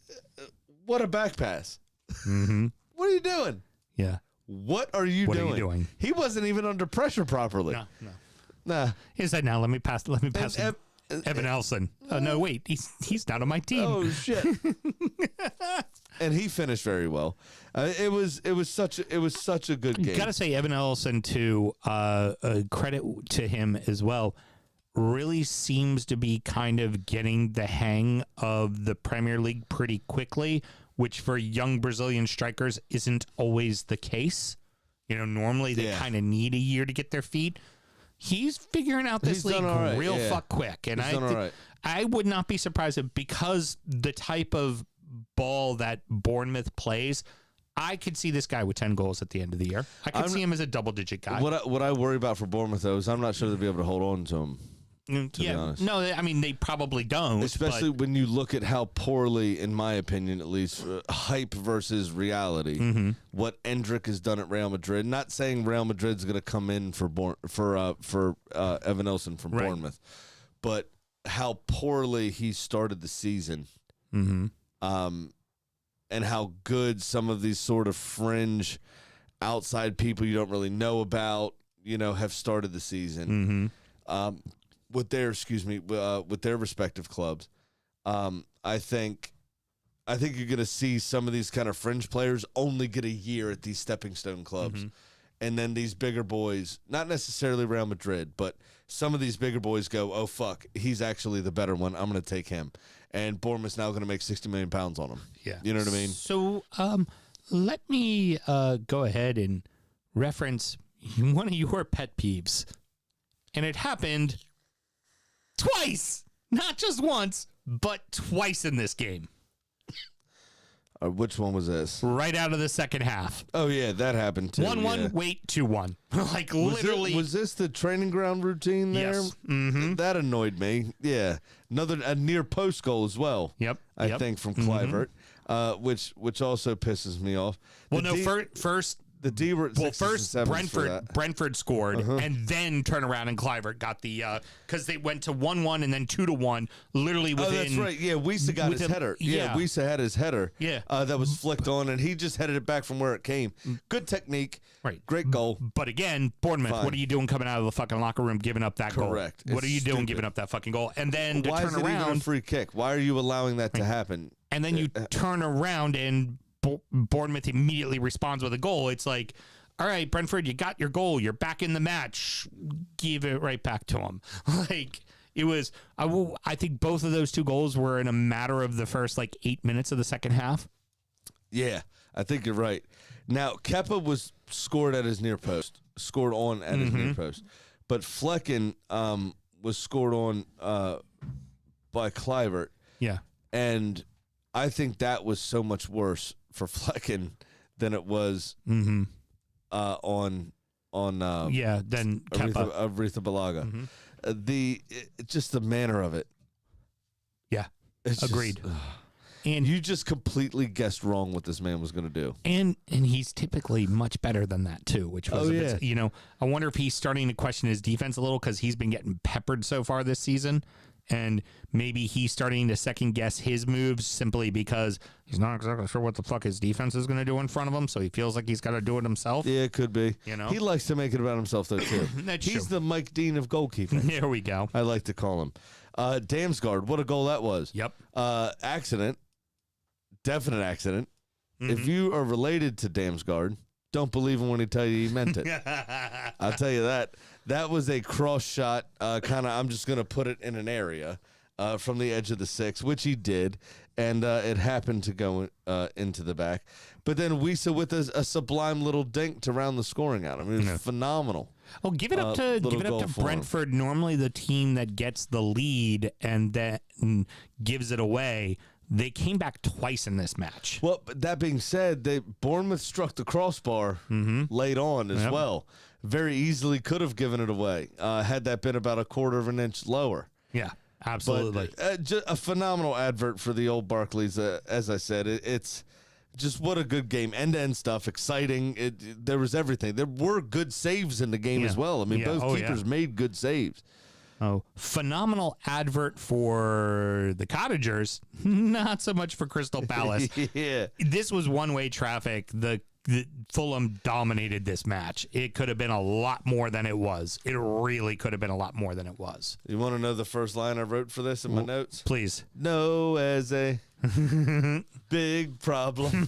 what a back pass. What are you doing? Yeah. What are you doing? He wasn't even under pressure properly. No. Nah. He said, "Now let me pass him. Evan Elson." Oh no, wait, he's not on my team. Oh shit! And he finished very well. It was such a good game. Gotta say, Evan Elson too. Credit to him as well. Really seems to be kind of getting the hang of the Premier League pretty quickly, which for young Brazilian strikers isn't always the case. Normally they kind of need a year to get their feet. He's figuring out this league real fuck quick. And I would not be surprised if, because the type of ball that Bournemouth plays, I could see this guy with 10 goals at the end of the year. I could see him as a double-digit guy. What I worry about for Bournemouth, though, is I'm not sure they'll be able to hold on to him. To be honest. No, I mean, they probably don't. Especially when you look at how poorly, in my opinion at least, hype versus reality, what Endrick has done at Real Madrid. Not saying Real Madrid's going to come in for Evan Elson from Bournemouth, but how poorly he started the season, and how good some of these sort of fringe outside people you don't really know about, have started the season. With their respective clubs. I think you're going to see some of these kind of fringe players only get a year at these stepping stone clubs. And then these bigger boys, not necessarily Real Madrid, but some of these bigger boys go, oh, fuck, he's actually the better one. I'm going to take him. And Bournemouth's now going to make £60 million on him. Yeah. You know what I mean? So let me go ahead and reference one of your pet peeves. And it happened twice, not just once, but twice in this game. Which one was this? Right out of the second half. Oh, yeah, that happened too. 1-1, wait, 2-1. Like, literally. Was this the training ground routine there? Yes. That annoyed me. Yeah. A near post goal as well. Yep. I think from Kluivert, which also pisses me off. First The D were at first Brentford scored, and then turn around and Kluivert got the because they went to 1-1 and then 2-1. Literally within. Oh, that's right. Yeah, Wiesa got his header. Yeah, Wiesa had his header. Yeah, that was flicked on, and he just headed it back from where it came. Good technique. Right. Great goal. But again, Bournemouth, what are you doing coming out of the fucking locker room giving up that goal? Correct. What are you doing giving up that fucking goal? And then to Why turn is it even around, a free kick? Why are you allowing that to happen? And then you turn around and Bournemouth immediately responds with a goal. It's like, all right, Brentford, you got your goal. You're back in the match. Give it right back to them. Like, it was, I think both of those two goals were in a matter of the first, 8 minutes of the second half. Yeah, I think you're right. Now, Kepa was scored on at his near post. But Flecken was scored on by Kluivert. Yeah. And I think that was so much worse for Flecken than it was on then Kepa. Aretha Balaga. Just the manner of it. Yeah, it's agreed. And you just completely guessed wrong what this man was going to do. And he's typically much better than that too, which was I wonder if he's starting to question his defense a little because he's been getting peppered so far this season. And maybe he's starting to second guess his moves simply because he's not exactly sure what the fuck his defense is going to do in front of him. So he feels like he's got to do it himself. Yeah, it could be. He likes to make it about himself, though, too. He's the Mike Dean of goalkeeping. There we go. I like to call him. Damsgaard, what a goal that was. Yep. Accident. Definite accident. If you are related to Damsgaard, don't believe him when he tell you he meant it. I'll tell you that. That was a cross shot, I'm just going to put it in an area from the edge of the six, which he did, and it happened to go into the back. But then Wiesa with a sublime little dink to round the scoring out. I mean, it was phenomenal. Oh, give it up to Brentford. Normally the team that gets the lead and then gives it away. They came back twice in this match. Well, but that being said, Bournemouth struck the crossbar late on as well. Very easily could have given it away had that been about a quarter of an inch lower. Yeah, absolutely. But, just a phenomenal advert for the old Barclays. As I said, it's just what a good game. End-to-end stuff, exciting. There was everything. There were good saves in the game as well. I mean, both keepers made good saves. Oh, phenomenal advert for the Cottagers, not so much for Crystal Palace. Yeah. This was one-way traffic. The Fulham dominated this match. It could have been a lot more than it was. It really could have been a lot more than it was. You want to know the first line I wrote for this in my notes? Please. No as a big problem.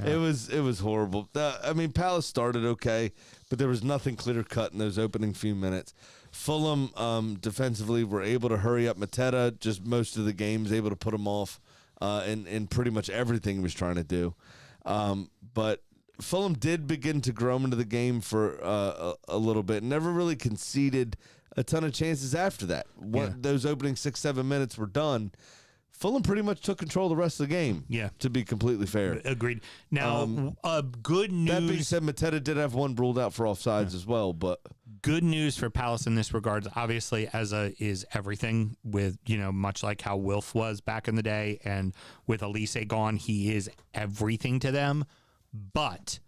It was horrible. I mean, Palace started okay, but there was nothing clear-cut in those opening few minutes. Fulham defensively were able to hurry up Mateta just most of the games, able to put him off in pretty much everything he was trying to do. But Fulham did begin to grow into the game for a little bit. Never really conceded a ton of chances after that. Those opening 6-7 minutes were done. Fulham pretty much took control of the rest of the game. Yeah. To be completely fair. Agreed. Now, good news. That being said, Mateta did have one ruled out for offsides as well, but good news for Palace in this regards. Obviously, is everything with, much like how Wilf was back in the day, and with Elise gone, he is everything to them. But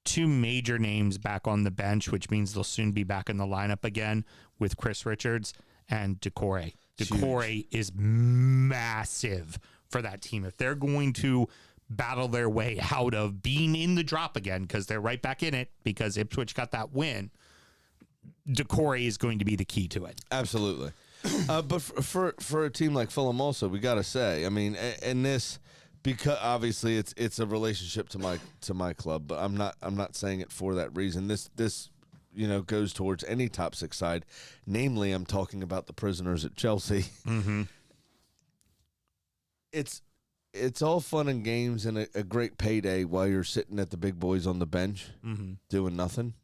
two major names back on the bench, which means they'll soon be back in the lineup again with Chris Richards and Decore. Decore is massive for that team. If they're going to battle their way out of being in the drop again, because they're right back in it because Ipswich got that win, Decore is going to be the key to it. Absolutely. But for a team like Fulham also, we got to say, I mean, and this, because obviously it's a relationship to my club, but I'm not saying it for that reason. This goes towards any top six side. Namely, I'm talking about the prisoners at Chelsea. Mm-hmm. It's all fun and games and a great payday while you're sitting at the big boys on the bench doing nothing.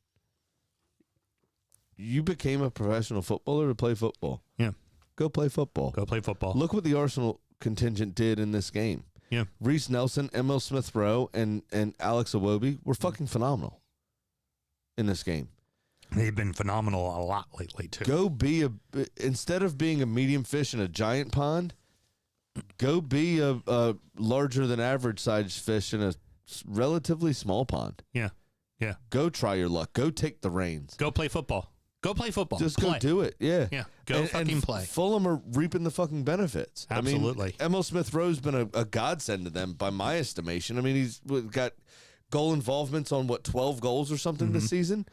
You became a professional footballer to play football. Yeah. Go play football. Go play football. Look what the Arsenal contingent did in this game. Yeah. Reece Nelson, Emil Smith-Rowe, and Alex Iwobi were fucking phenomenal in this game. They've been phenomenal a lot lately, too. Go instead of being a medium fish in a giant pond, go be a larger than average sized fish in a relatively small pond. Yeah. Yeah. Go try your luck. Go take the reins. Go play football. Go play football. Just go do it. Yeah. Yeah. Go fucking play. Fulham are reaping the fucking benefits. Absolutely. I mean, Emil Smith-Rowe's been a godsend to them by my estimation. I mean, he's got goal involvements on 12 goals or something this season.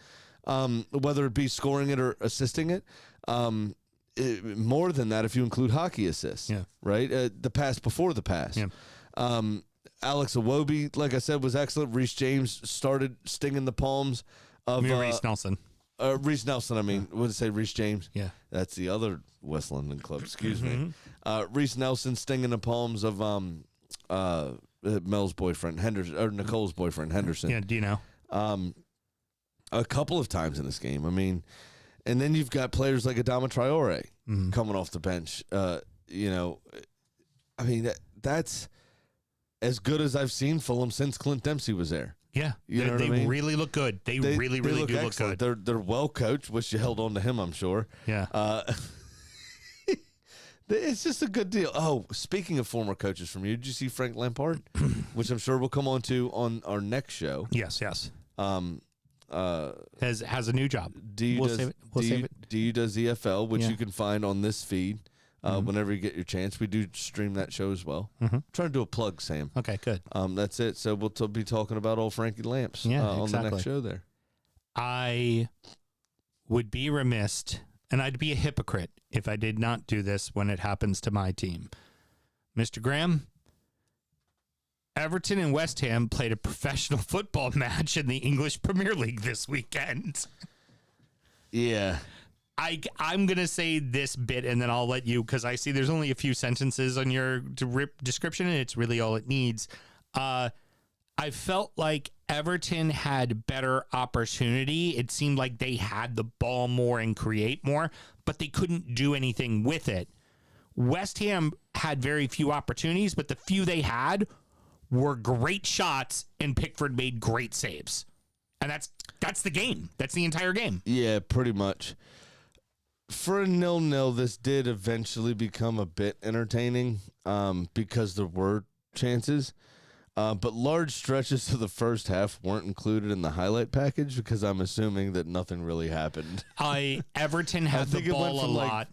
Whether it be scoring it or assisting it. More than that if you include hockey assists. Yeah. Right? The pass before the pass. Yeah. Alex Iwobi, like I said, was excellent. Reece James started stinging the palms of Reece Nelson. Reece Nelson, I mean. What did I say, Reece James? Yeah. That's the other West London club. Excuse me. Reece Nelson stinging the palms of Mel's boyfriend, Henderson, or Nicole's boyfriend, Henderson. Yeah, do you know? A couple of times in this game. I mean, and then you've got players like Adama Traore coming off the bench. I mean, that's as good as I've seen Fulham since Clint Dempsey was there. Yeah, they really look good. They really do look good. They're well coached. Wish you held on to him, I'm sure. Yeah. It's just a good deal. Oh, speaking of former coaches from you, did you see Frank Lampard? Which I'm sure we'll come on to on our next show. Yes. Has a new job. Do you does EFL, which you can find on this feed whenever you get your chance. We do stream that show as well. Trying to do a plug, Sam. Okay, good. That's it. So we'll be talking about old Frankie Lamps on the next show there. I would be remiss, and I'd be a hypocrite if I did not do this when it happens to my team. Mr. Graham, Everton and West Ham played a professional football match in the English Premier League this weekend. Yeah. I'm going to say this bit, and then I'll let you, because I see there's only a few sentences on your description, and it's really all it needs. I felt like Everton had better opportunity. It seemed like they had the ball more and create more, but they couldn't do anything with it. West Ham had very few opportunities, but the few they had were great shots, and Pickford made great saves. And that's the game. That's the entire game. Yeah, pretty much. For a 0-0, this did eventually become a bit entertaining because there were chances. But large stretches of the first half weren't included in the highlight package because I'm assuming that nothing really happened. Everton had the ball a lot.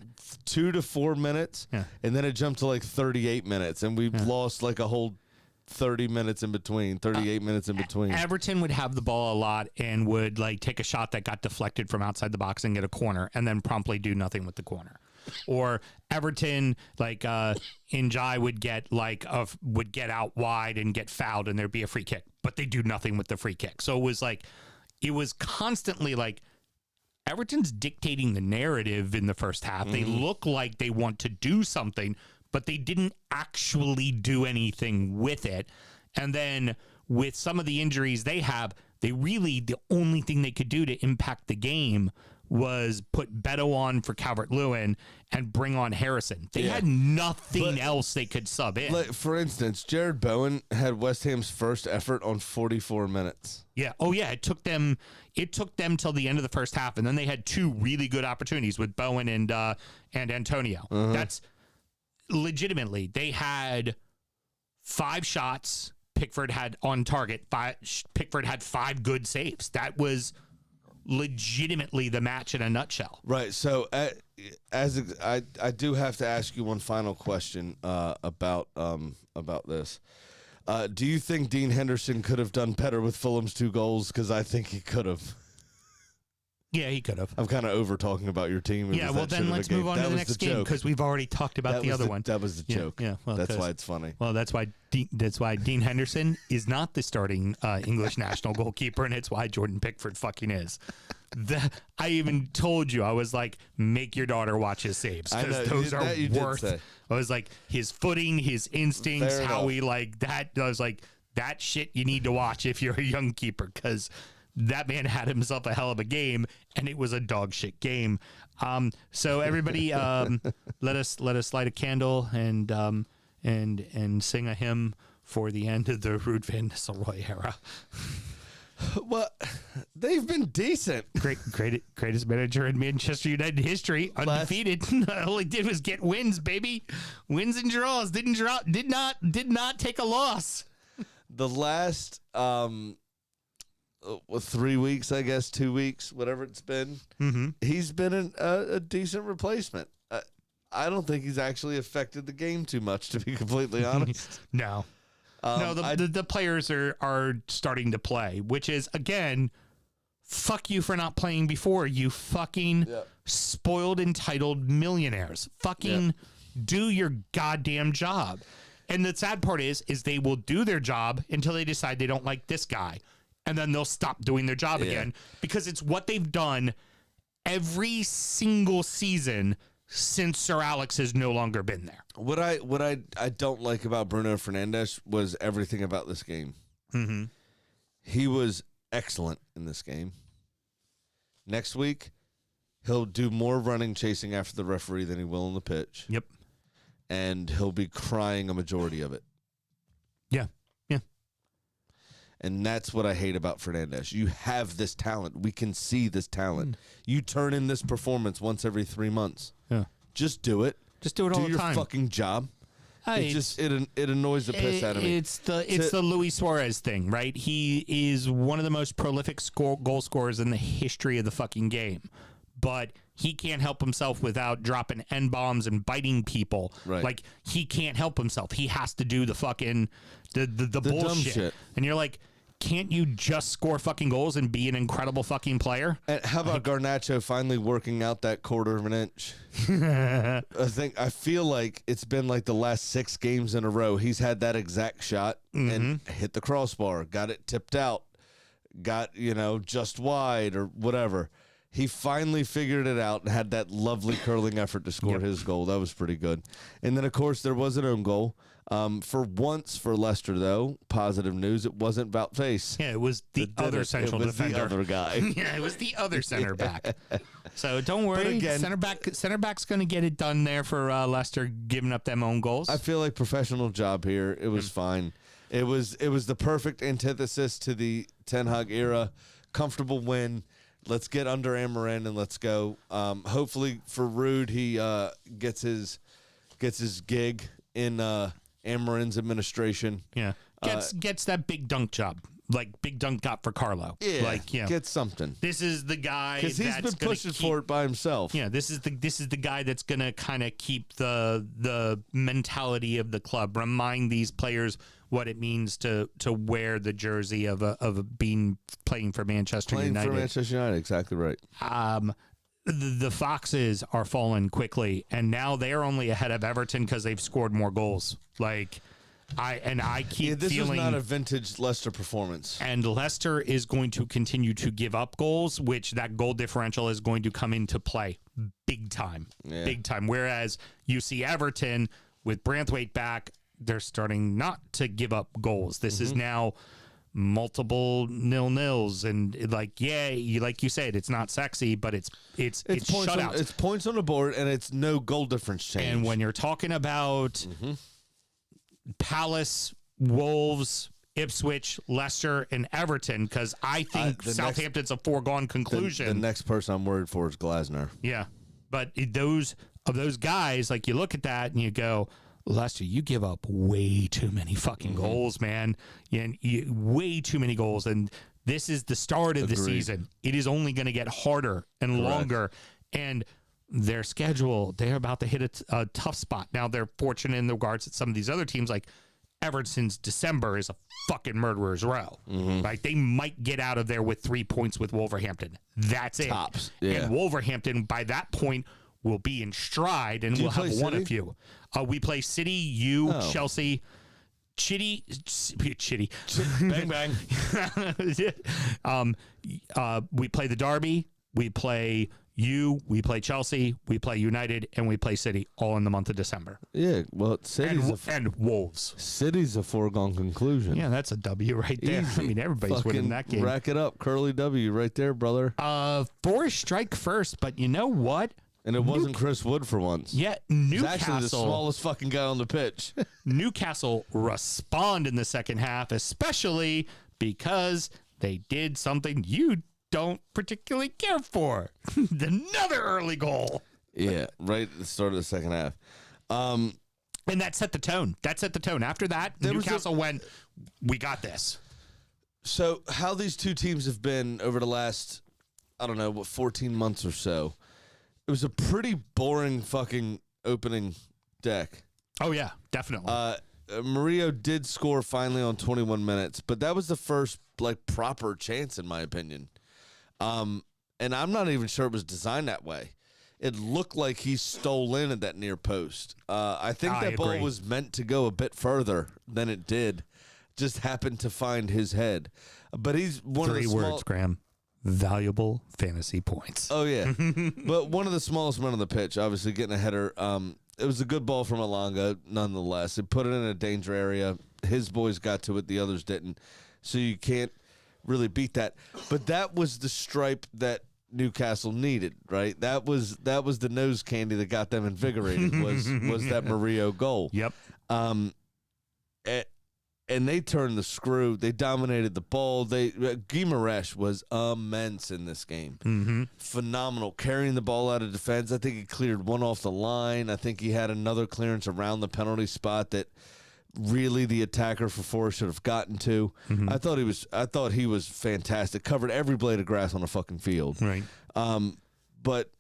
2 to 4 minutes, and then it jumped to like 38 minutes, and we lost like a whole 30 minutes in between, 38 minutes in between. Everton would have the ball a lot and would like take a shot that got deflected from outside the box and get a corner, and then promptly do nothing with the corner. Or Everton, like Njai would get out wide and get fouled, and there'd be a free kick, but they do nothing with the free kick. So it was constantly like Everton's dictating the narrative in the first half. They look like they want to do something, but they didn't actually do anything with it. And then with some of the injuries they have, the only thing they could do to impact the game was put Beto on for Calvert-Lewin and bring on Harrison. They had nothing else they could sub in. Like, for instance, Jared Bowen had West Ham's first effort on 44 minutes. Yeah. Oh, yeah. It took them till the end of the first half, and then they had 2 really good opportunities with Bowen and Antonio. That's legitimately, they had 5 shots. Pickford had on target. Pickford had 5 good saves. That was legitimately the match in a nutshell. Right. So I do have to ask you one final question about this. Do you think Dean Henderson could have done better with Fulham's 2 goals? Because I think he could have. Yeah, he could have. I'm kind of over talking about your team. Yeah, well, then let's move on to the next game because we've already talked about the other one. That was the joke. Yeah, well, that's why it's funny. Well, that's why Dean Henderson is not the starting English national goalkeeper, and it's why Jordan Pickford fucking is. I even told you, I was like, make your daughter watch his saves because those are worth. I was like, his footing, his instincts, Fair how enough. he like that. I was like, that shit you need to watch if you're a young keeper because that man had himself a hell of a game, and it was a dog shit game. So everybody, let us light a candle and sing a hymn for the end of the Ruud van Nistelrooy era. Well, they've been decent. Greatest manager in Manchester United history, undefeated. All he did was get wins, baby. Wins and draws. Did not take a loss. The last 3 weeks, I guess, 2 weeks, whatever it's been, he's been a decent replacement. I don't think he's actually affected the game too much, to be completely honest. No. The players are starting to play, which is, again, fuck you for not playing before, you fucking spoiled, entitled millionaires. Fucking do your goddamn job. And the sad part is they will do their job until they decide they don't like this guy. And then they'll stop doing their job again because it's what they've done every single season since Sir Alex has no longer been there. What I don't like about Bruno Fernandes was everything about this game. Mm-hmm. He was excellent in this game. Next week, he'll do more running, chasing after the referee than he will on the pitch. Yep. And he'll be crying a majority of it. Yeah. And that's what I hate about Fernandes. You have this talent. We can see this talent. You turn in this performance once every 3 months. Yeah. Just do it. Just do it all the time. Do your fucking job. It annoys the piss out of me. It's the Luis Suarez thing, right? He is one of the most prolific goal scorers in the history of the fucking game. But he can't help himself without dropping N-bombs and biting people. Right. Like, he can't help himself. He has to do the fucking the bullshit. Dumb shit. And you're like, can't you just score fucking goals and be an incredible fucking player? And how about Garnacho finally working out that quarter of an inch? I feel like it's been like the last 6 games in a row. He's had that exact shot and hit the crossbar, got it tipped out, got, just wide or whatever. He finally figured it out and had that lovely curling effort to score his goal. That was pretty good. And then, of course, there was an own goal. For once for Leicester, though, positive news, it wasn't about face. Yeah, it was the other central it was defender. the other guy. Yeah, it was the other center back. So don't worry, again- center back's going to get it done there for Leicester, giving up them own goals. I feel like professional job here. It was fine. It was the perfect antithesis to the Ten Hag era. Comfortable win. Let's get under Amarin and let's go. Hopefully for Rude, he gets his gig in Amarin's administration. Yeah, gets that big dunk job, like big dunk got for Carlo. Yeah, like get something. This is the guy Because he's been pushing for it by himself. Yeah, this is the guy that's gonna kind of keep the mentality of the club, remind these players what it means to wear the jersey of playing for Manchester United. For Manchester United, exactly right. The Foxes are falling quickly, and now they're only ahead of Everton because they've scored more goals. Like, I keep this feeling was not a vintage Leicester performance. And Leicester is going to continue to give up goals, which that goal differential is going to come into play big time. Yeah. Big time. Whereas you see Everton with Branthwaite back, they're starting not to give up goals. This is now multiple 0-0s, and like you said, it's not sexy, but it's points shutouts. it's points on the board, and it's no goal difference change. And when you're talking about Palace, Wolves, Ipswich, Leicester, and Everton, because I think Southampton's a foregone conclusion. The next person I'm worried for is Glasner. Yeah, but those guys, like you look at that and you go, Leicester, you give up way too many fucking goals, man. Way too many goals. And this is the start of the season. It is only going to get harder and longer. And their schedule, they're about to hit a tough spot. Now, they're fortunate in regards to some of these other teams. Like Everton's December is a fucking murderer's row. Like they might get out of there with 3 points with Wolverhampton. That's it. Tops. Yeah. And Wolverhampton, by that point, will be in stride, and we'll have won a few. We play City, Chelsea, Chitty, Bang, bang. We play the Derby, we play we play Chelsea, we play United, and we play City, all in the month of December. Yeah, well, And Wolves. City's a foregone conclusion. Yeah, that's a W right there. Easy. I mean, everybody's winning that game. Rack it up. Curly W right there, brother. Forest strike first, but you know what? And it wasn't Chris Wood for once. Yeah, He's Newcastle. actually the smallest fucking guy on the pitch. Newcastle respond in the second half, especially because they did something you don't particularly care for. Another early goal. Yeah, right at the start of the second half. And that set the tone. After that, Newcastle went, we got this. So how these two teams have been over the last, 14 months or so. It was a pretty boring fucking opening deck. Oh, yeah, definitely. Murillo did score finally on 21 minutes, but that was the first proper chance in my opinion. And I'm not even sure it was designed that way. It looked like he stole in at that near post. I think that ball was meant to go a bit further than it did. Just happened to find his head. But he's one of the words, Graham. Valuable fantasy points. Oh, yeah. But one of the smallest men on the pitch, obviously getting a header. It was a good ball from Alanga, nonetheless. It put it in a danger area. His boys got to it. The others didn't. So you can't really beat that. But that was the stripe that Newcastle needed, right? That was the nose candy that got them invigorated was that Murillo goal. Yep. And they turned the screw. They dominated the ball. Guimaraes was immense in this game. Mm-hmm. Phenomenal. Carrying the ball out of defense. I think he cleared one off the line. I think he had another clearance around the penalty spot that really the attacker for Forest should have gotten to. Mm-hmm. I thought he was fantastic. Covered every blade of grass on the fucking field. Right. But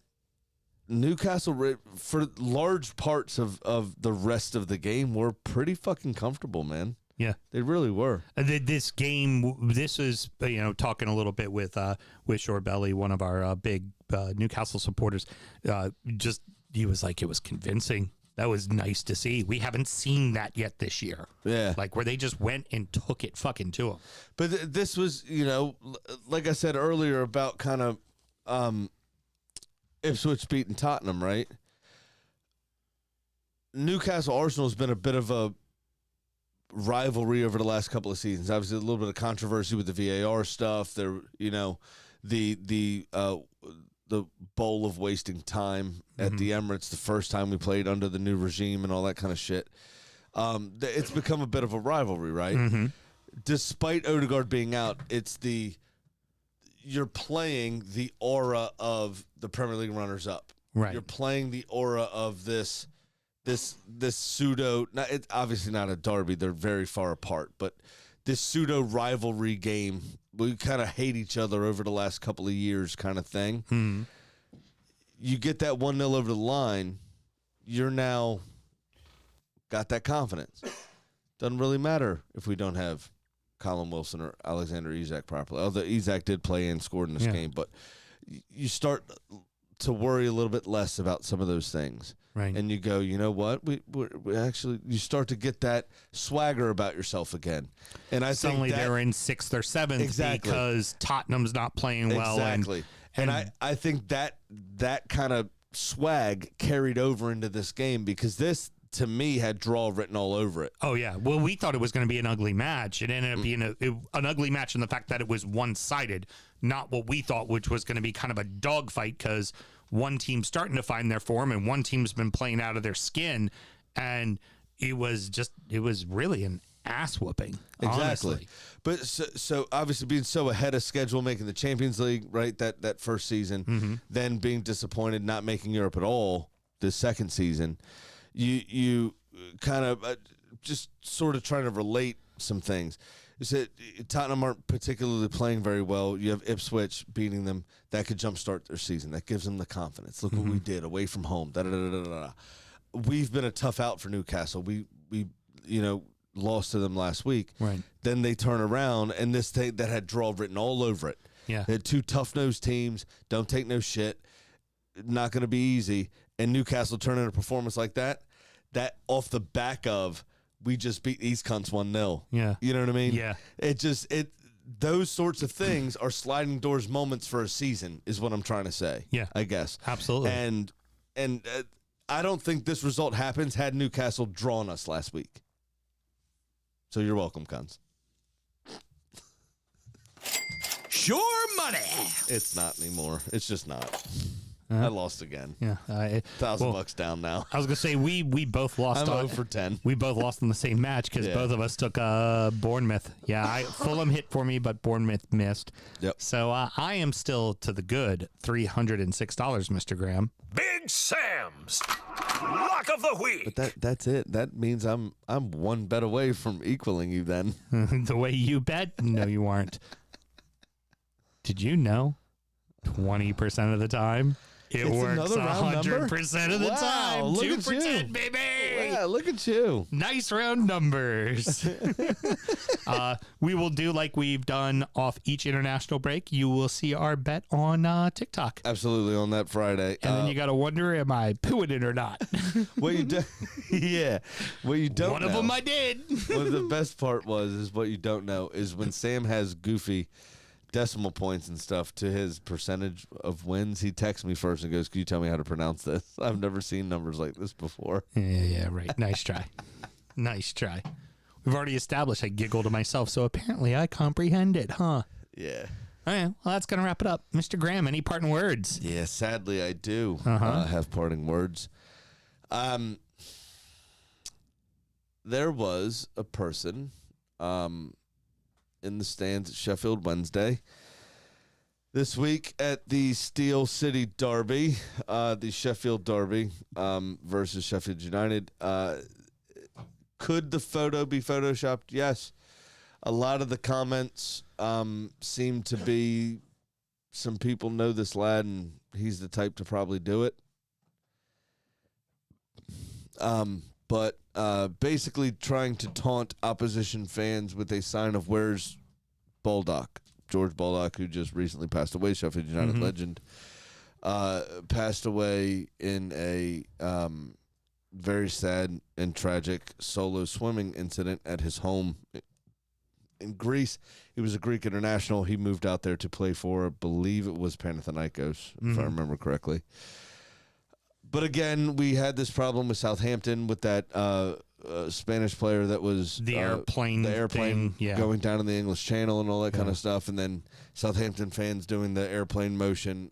Newcastle, for large parts of the rest of the game, were pretty fucking comfortable, man. Yeah, they really were. This game, this is talking a little bit with Shorebelly, one of our big Newcastle supporters. He was like, it was convincing. That was nice to see. We haven't seen that yet this year. Yeah, like where they just went and took it fucking to them. But this was, like I said earlier about kind of Ipswich beating Tottenham, right? Newcastle Arsenal has been a bit of a rivalry over the last couple of seasons. Obviously, a little bit of controversy with the VAR stuff. There, the bowl of wasting time at the Emirates the first time we played under the new regime and all that kind of shit. It's become a bit of a rivalry, right? Despite Odegaard being out, you're playing the aura of the Premier League runners-up. Right. You're playing the aura of this pseudo. It's obviously not a derby; they're very far apart. But this pseudo rivalry game, we kind of hate each other over the last couple of years, kind of thing. You get that 1-0 over the line, you're now got that confidence. Doesn't really matter if we don't have Colin Wilson or Alexander Isak properly. Although Isak did play and scored in this game, but you start to worry a little bit less about some of those things. Right. And you go, you know what? We actually, you start to get that swagger about yourself again. And I Suddenly think they're in 6th or 7th because Tottenham's not playing well. Exactly. And I think that kind of swag carried over into this game because this, to me, had draw written all over it. Oh, yeah. Well, we thought it was going to be an ugly match. It ended up being an ugly match in the fact that it was one-sided, not what we thought, which was going to be kind of a dogfight because one team's starting to find their form and one team's been playing out of their skin. And it was really an ass whooping. Exactly. Honestly. But so obviously being so ahead of schedule, making the Champions League, right, that first season, then being disappointed, not making Europe at all this second season, you kind of just sort of trying to relate some things. You said Tottenham aren't particularly playing very well. You have Ipswich beating them. That could jumpstart their season. That gives them the confidence. Look what we did away from home. We've been a tough out for Newcastle. We lost to them last week. Right. Then they turn around, and this thing that had draw written all over it. Yeah. They had two tough-nosed teams. Don't take no shit. Not going to be easy. And Newcastle turning a performance like that off the back of, we just beat these cunts 1-0. Yeah. You know what I mean? Yeah. Those sorts of things are sliding doors moments for a season is what I'm trying to say. Yeah. I guess. Absolutely. And I don't think this result happens had Newcastle drawn us last week. So you're welcome, cunts. Sure money. It's not anymore. It's just not. I lost again. Yeah. $1,000 down now. I was going to say, we both lost. I'm 0 for 10. We both lost in the same match because both of us took Bournemouth. Yeah, Fulham hit for me, but Bournemouth missed. Yep. So I am still to the good $306, Mr. Graham. Big Sam's Lock of the Week. But that's it. That means I'm one bet away from equaling you then. The way you bet? No, you aren't. Did you know 20% of the time it It's works another round number? 100% of the time? Look 2 at for you. 10, baby. Yeah, look at you. Nice round numbers. We will do like we've done off each international break. You will see our bet on TikTok. Absolutely on that Friday. And then you got to wonder, am I pooing it or not? What you do, yeah. What you don't One know. of them I did. What the best part is what you don't know is when Sam has goofy decimal points and stuff to his percentage of wins, he texts me first and goes, "Can you tell me how to pronounce this? I've never seen numbers like this before." Yeah, right. Nice try. Nice try. We've already established I giggle to myself, so apparently I comprehend it, huh? Yeah. All right, well, that's going to wrap it up. Mr. Graham, any parting words? Yeah, sadly I do have parting words. There was a person in the stands at Sheffield Wednesday this week at the Steel City Derby, the Sheffield Derby versus Sheffield United. Could the photo be photoshopped? Yes. A lot of the comments seem to be some people know this lad and he's the type to probably do it. But basically trying to taunt opposition fans with a sign of "Where's Baldock?" George Baldock, who just recently passed away, Sheffield United legend, passed away in a very sad and tragic solo swimming incident at his home in Greece. He was a Greek international. He moved out there to play for, I believe it was Panathinaikos, if I remember correctly. But again, we had this problem with Southampton with that Spanish player that was The airplane thing, yeah. going down in the English Channel and all that kind of stuff, and then Southampton fans doing the airplane motion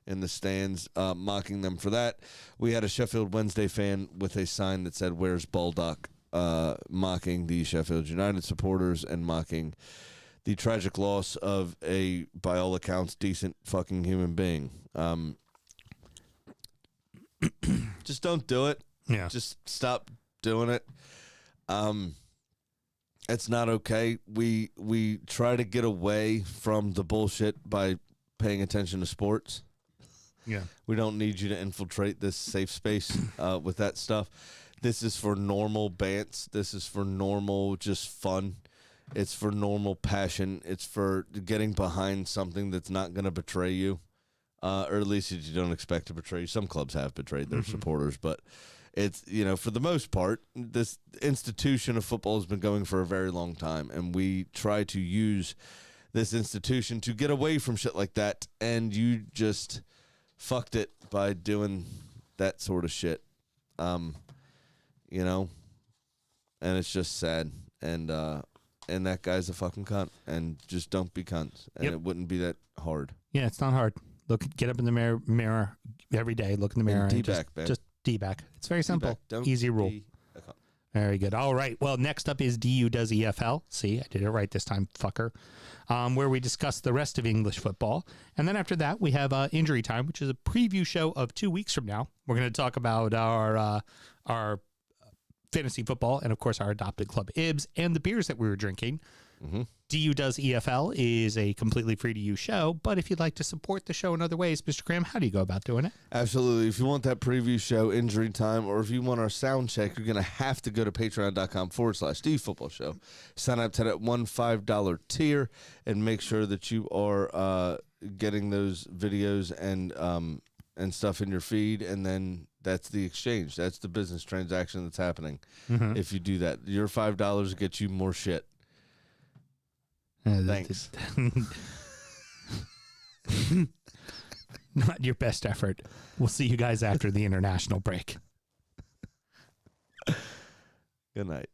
in the stands, mocking them for that. We had a Sheffield Wednesday fan with a sign that said, "Where's Baldock?" Mocking the Sheffield United supporters and mocking the tragic loss of a, by all accounts, decent fucking human being. Just don't do it. Yeah. Just stop doing it. It's not okay. We try to get away from the bullshit by paying attention to sports. Yeah. We don't need you to infiltrate this safe space with that stuff. This is for normal bants. This is for normal just fun. It's for normal passion. It's for getting behind something that's not going to betray you, or at least you don't expect to betray you. Some clubs have betrayed their supporters, but it's, for the most part, this institution of football has been going for a very long time, and we try to use this institution to get away from shit like that, and you just fucked it by doing that sort of shit. And it's just sad, and that guy's a fucking cunt, and just don't be cunts, and It wouldn't be that hard. Yeah, it's not hard. Get up in the mirror every day, look in the mirror, and just D-back. It's very simple. Easy rule. Very good. All right. Well, next up is DU Does EFL. See, I did it right this time, fucker. Where we discuss the rest of English football. And then after that, we have Injury Time, which is a preview show of 2 weeks from now. We're going to talk about our fantasy football and, of course, our adopted club, Ibs, and the beers that we were drinking. Mm-hmm. DU Does EFL is a completely free-to-use show, but if you'd like to support the show in other ways, Mr. Graham, how do you go about doing it? Absolutely. If you want that preview show, Injury Time, or if you want our sound check, you're going to have to go to patreon.com/DU Football Show. Sign up to that $5 tier and make sure that you are getting those videos and stuff in your feed, and then that's the exchange. That's the business transaction that's happening. Mm-hmm. If you do that, your $5 gets you more shit. Thanks. Not your best effort. We'll see you guys after the international break. Good night.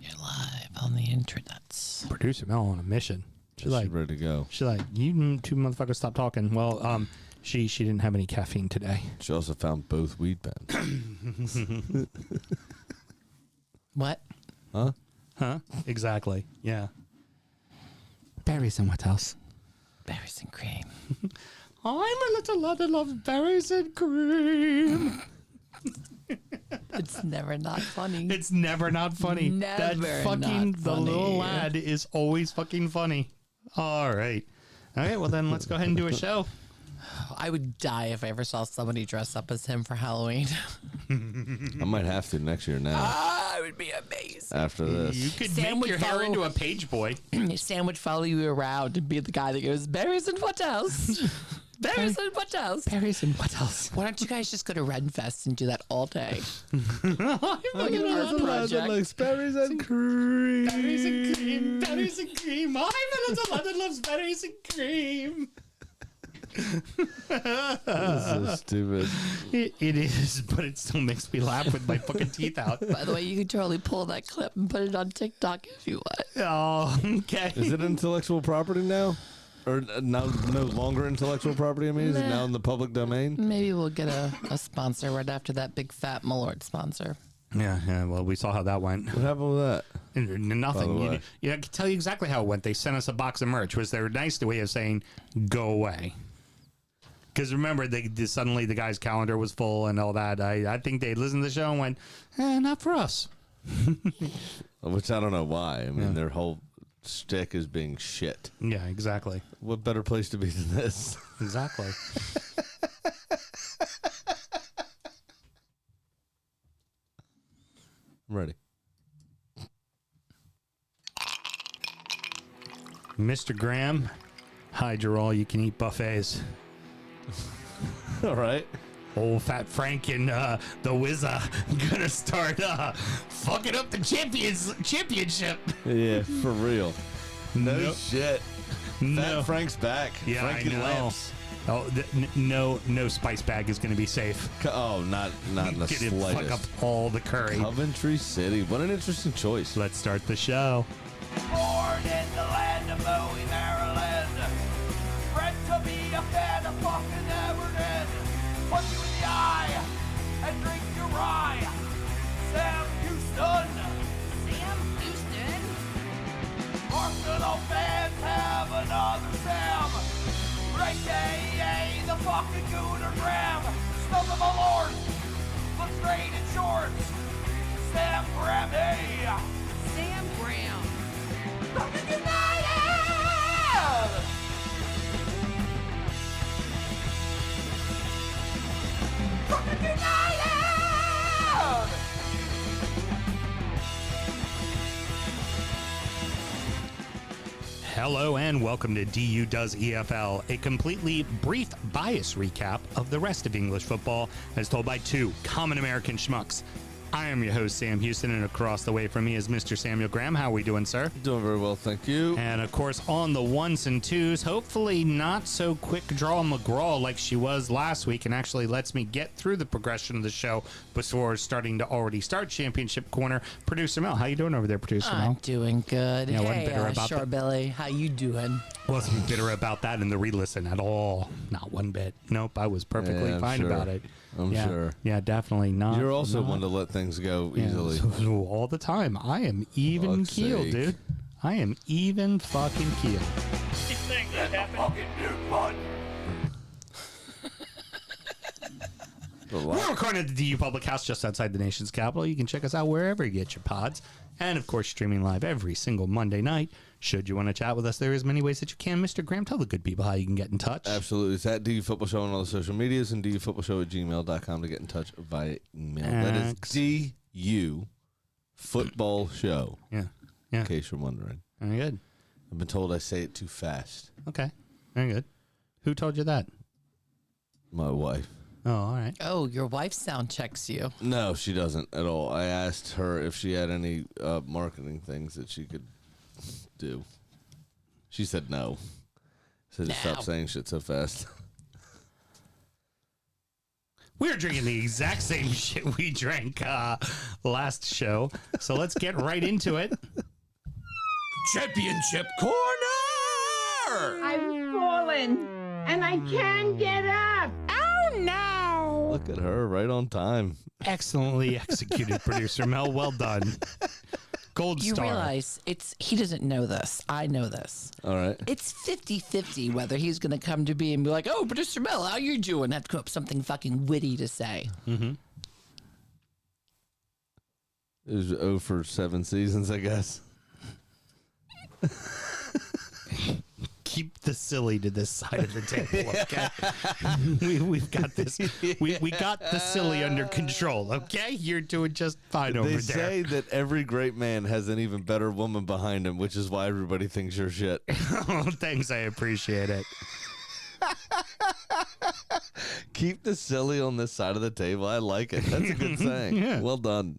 You're live on the internets. Producer Mel on a mission. She's like, ready to go. She's like, you two motherfuckers stop talking. Well, she didn't have any caffeine today. She also found both weed pens. What? Huh? Exactly. Yeah. Berries and what else? Berries and cream. I'm a little lad that loves berries and cream. It's never not funny. It's never not funny. Never that fucking not the little funny. lad is always fucking funny. All right. Well then let's go ahead and do a show. I would die if I ever saw somebody dress up as him for Halloween. I might have to next year now. I would be amazing. After this. You could Sam make would your hair follow- into a page boy. Sam would follow you around and be the guy that goes, berries and what else? Berries and what else? Berries and what else? Why don't you guys just go to Renfest and do that all day? I'm Like an art project. Likes berries and cream. berries and cream. Berries and cream. I'm a little lad that loves berries and cream. So stupid. It is, but it still makes me laugh with my fucking teeth out. By the way, you can totally pull that clip and put it on TikTok if you want. Oh, okay. Is it intellectual property now? Or now no longer intellectual property? I mean, is it now in the public domain? Maybe we'll get a sponsor right after that big fat Malort sponsor. Yeah. Well, we saw how that went. What happened with that? Nothing. By the way. I can tell you exactly how it went. They sent us a box of merch. Was their nice way of saying, "Go away." Because remember, suddenly the guy's calendar was full and all that. I think they listened to the show and went, not for us. Which I don't know why. I mean, their whole shtick is being shit. Yeah, exactly. What better place to be than this? Exactly. I'm ready. Mr. Graham, hide your all-you-can-eat buffets. All right. Old Fat Frank and the Wizza gonna start fucking up the championship. Yeah, for real. No Nope. shit. No. Fat Frank's back. Yeah, Frankie I know. Lamps. Oh, no spice bag is gonna be safe. Oh, not in the Gonna fuck up slightest. all the curry. Coventry City. What an interesting choice. Let's start the show. Born in the land of Bowie, Maryland. Bred to be a fan of fucking Everton. Punch you in the eye and drink your rye. Sam Houston. Sam Houston? Arsenal fans have another Sam. AKA the fucking Gooner Graham. Stump of a lord. Looks great in shorts. Sam Graham, hey. Sam Graham. Fucking United! Fucking United! Hello and welcome to DU Does EFL, a completely brief bias recap of the rest of English football as told by two common American schmucks. I am your host, Sam Houston, and across the way from me is Mr. Samuel Graham. How are we doing, sir? Doing very well, thank you. And of course, on the ones and twos, hopefully not so quick draw McGraw like she was last week, and actually lets me get through the progression of the show before starting to already start Championship Corner. Producer Mel, how you doing over there, Producer I'm Mel? doing good. Yeah, I wasn't hey, bitter about Sure that. Billy, how you doing? Wasn't bitter about that in the re-listen at all. Not one bit. Nope, I was perfectly Yeah, I'm fine sure. about it. I'm Yeah. sure. Yeah, Definitely not. You're also not- one to let things go Yeah, easily. so all the time. I am even Fuck's keel, sake. dude. I am even fucking keel. Fucking mute button. We're recording at the DU Public House just outside the nation's capital. You can check us out wherever you get your pods. And, of course, streaming live every single Monday night. Should you want to chat with us, there is many ways that you can. Mr. Graham, tell the good people how you can get in touch. Absolutely. It's at DU Football Show on all the social medias and dufootballshow@gmail.com to get in touch via email. That is DU Football Show, Yeah. in case you're wondering. Very good. I've been told I say it too fast. Okay. Very good. Who told you that? My wife. Oh, all right. Oh, your wife sound checks you. No, she doesn't at all. I asked her if she had any marketing things that she could do. She said no. Said No. stop saying shit so fast. We're drinking the exact same shit we drank last show. So let's get right into it. Championship corner! I've fallen and I can't get up. Oh, no. Look at her, right on time. Excellently executed, producer Mel. Well done. Gold You star. realize he doesn't know this. I know this. All right. It's 50-50 whether he's going to come to me and be like, oh, Producer Mel, how you doing? Have to come up with something fucking witty to say. It was 0 for 7 seasons, I guess. Keep the silly to this side of the table, okay? We've got this. We got the silly under control, okay? You're doing just fine over They there. say that every great man has an even better woman behind him, which is why everybody thinks you're shit. Oh, thanks. I appreciate it. Keep the silly on this side of the table. I like it. That's a good saying. Yeah. Well done.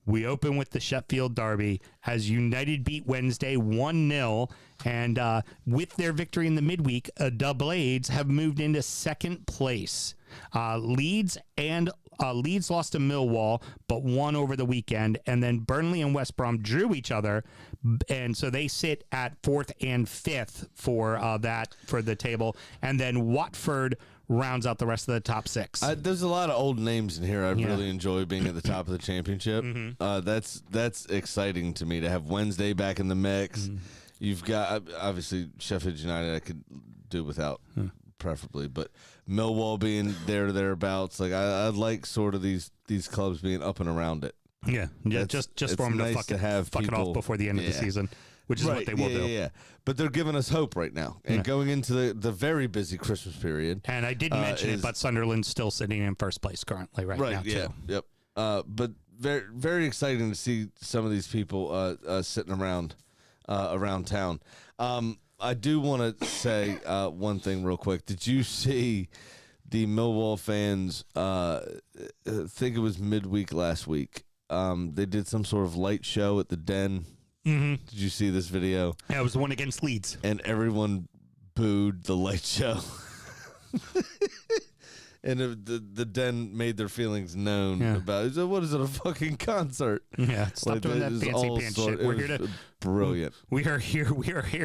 We open with the Sheffield Derby as United beat Wednesday 1-0. And with their victory in the midweek, the Blades have moved into second place. Leeds lost to Millwall, but won over the weekend. And then Burnley and West Brom drew each other. And so they sit at 4th and 5th for the table. And then Watford rounds out the rest of the top 6. There's a lot of old names in here. I really enjoy being at the top of the championship. That's exciting to me to have Wednesday back in the mix. You've got, obviously, Sheffield United I could do without, preferably, but Millwall being thereabouts. Like I like sort of these clubs being up and around it. Yeah, just for them nice to have fuck it off people- before the end of the season, which is what they will do. Yeah, but they're giving us hope right now. And going into the very busy Christmas period. And I did mention it, but Sunderland's still sitting in first place currently right now, too. Yep. But very, very exciting to see some of these people sitting around town. I do want to say one thing real quick. Did you see the Millwall fans, I think it was midweek last week, they did some sort of light show at the Den. Did you see this video? Yeah, it was the one against Leeds. And everyone booed the light show. And the Den made their feelings known about it. So what is it, a fucking concert? Yeah, stop doing that fancy pants shit. We're here to brilliant. We are here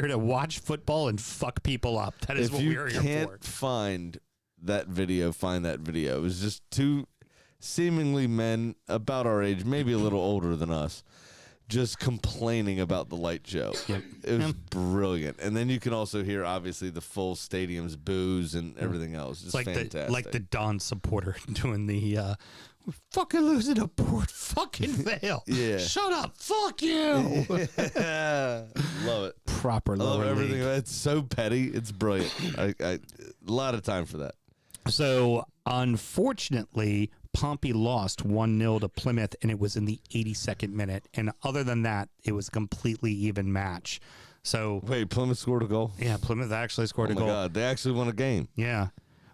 to watch football and fuck people up. That is what we are here for. If you can't find that video, find that video. It was just two seemingly men about our age, maybe a little older than us, just complaining about the light show. It was brilliant. And then you can also hear, obviously, the full stadium's boos and everything else. It's fantastic. Like the Don supporter doing the we're fucking losing to Port fucking Vale. Yeah. Shut up. Fuck you. Love it. Proper I love lower everything. league. It's so petty. It's brilliant. A lot of time for that. So, unfortunately, Pompey lost 1-0 to Plymouth, and it was in the 82nd minute. And other than that, it was a completely even match. So, Wait, Plymouth scored a goal? yeah, Plymouth actually scored Oh a my goal. God, they actually won a game. Yeah.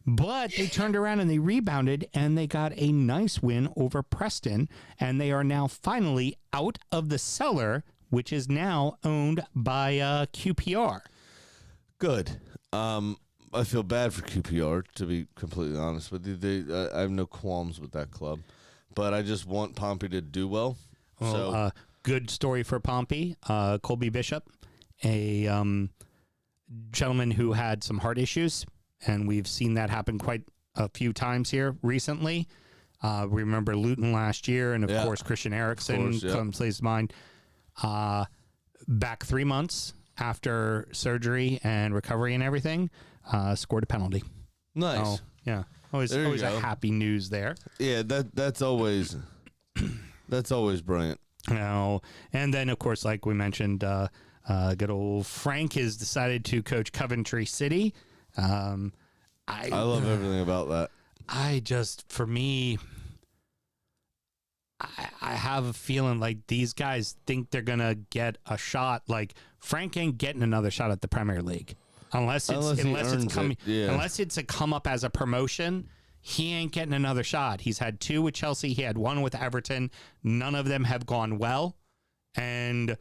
But they turned around and they rebounded, and they got a nice win over Preston, and they are now finally out of the cellar, which is now owned by QPR. Good. I feel bad for QPR, to be completely honest with you. I have no qualms with that club, but I just want Pompey to do well. Well, good story for Pompey. Colby Bishop, a gentleman who had some heart issues, and we've seen that happen quite a few times here recently. We remember Luton last year, and of course Christian Eriksen comes to mind. Back 3 months after surgery and recovery and everything, scored a penalty. Nice. Oh, yeah. Always a happy news there. Yeah, that's always brilliant. Now, and then of course, like we mentioned, good old Frank has decided to coach Coventry City. I love everything about that. For me, I have a feeling like these guys think they're gonna get a shot. Like Frank ain't getting another shot at the Premier League unless it's a come up as a promotion. He ain't getting another shot. He's had 2 with Chelsea. He had 1 with Everton. None of them have gone well, and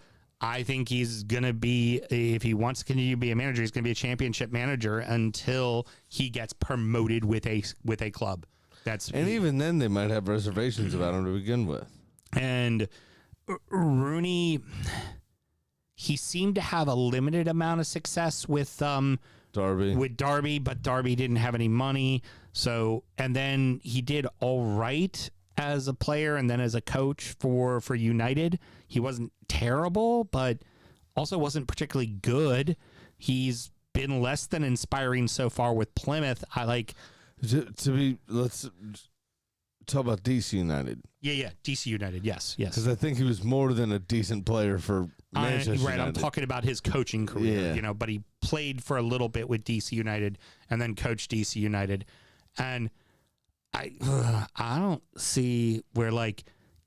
I think he's going to be, if he wants to continue to be a manager, he's going to be a championship manager until he gets promoted with a club. And even then, they might have reservations about him to begin with. And Rooney, he seemed to have a limited amount of success with Derby, but Derby didn't have any money. So, and then he did all right as a player and then as a coach for United. He wasn't terrible, but also wasn't particularly good. He's been less than inspiring so far with Plymouth. Let's talk about DC United. Yeah, DC United. Yes. Because I think he was more than a decent player for Manchester United. I'm talking about his coaching career, Yeah. but he played for a little bit with DC United and then coached DC United. And I don't see where,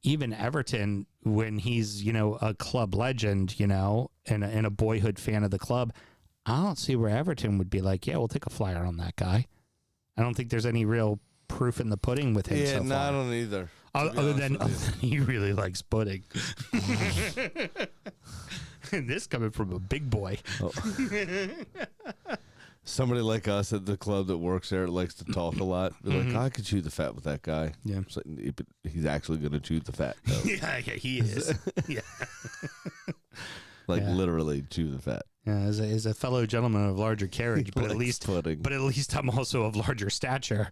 even Everton, when he's, a club legend, and a boyhood fan of the club, I don't see where Everton would be like, yeah, we'll take a flyer on that guy. I don't think there's any real proof in the pudding with him so far. I don't either. Other than he really likes pudding. And this coming from a big boy. Oh. Somebody like us at the club that works there likes to talk a lot. They're like, I could chew the fat with that guy. Yeah. It's like, he's actually going to chew the fat, though. yeah, he is. Yeah. Literally chew the fat. Yeah, as a fellow gentleman of larger carriage, but at least I'm also of larger stature.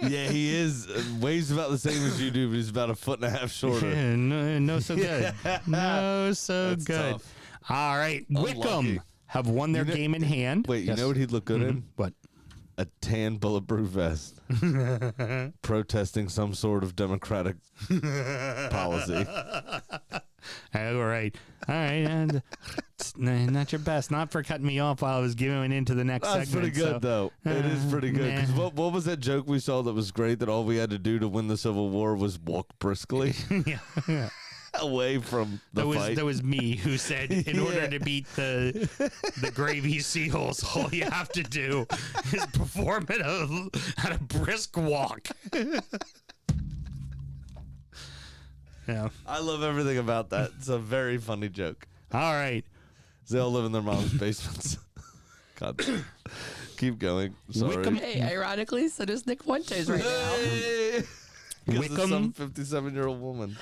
Yeah, he is. Weighs about the same as you do, but he's about a foot and a half shorter. No, so good. No, so That's good. tough. All right, Wickham Unlucky. have won their game in hand. Wait, you know what he'd look good in? What? A tan bulletproof vest. Protesting some sort of democratic policy. All right. And not your best. Not for cutting me off while I was going into the next That's segment. pretty good, though. It is pretty good. 'Cause what was that joke we saw that was great, that all we had to do to win the Civil War was walk briskly Yeah. away from the fight? That was me who said, in order to beat the Gravy Seals, all you have to do is perform at a brisk walk. Yeah. I love everything about that. It's a very funny joke. All right. They all live in their mom's basements. God. Keep going. Sorry. Wickham. Hey, ironically, so does Nick Fuentes right now. Hey! 'Cause of Wickham. some 57-year-old woman.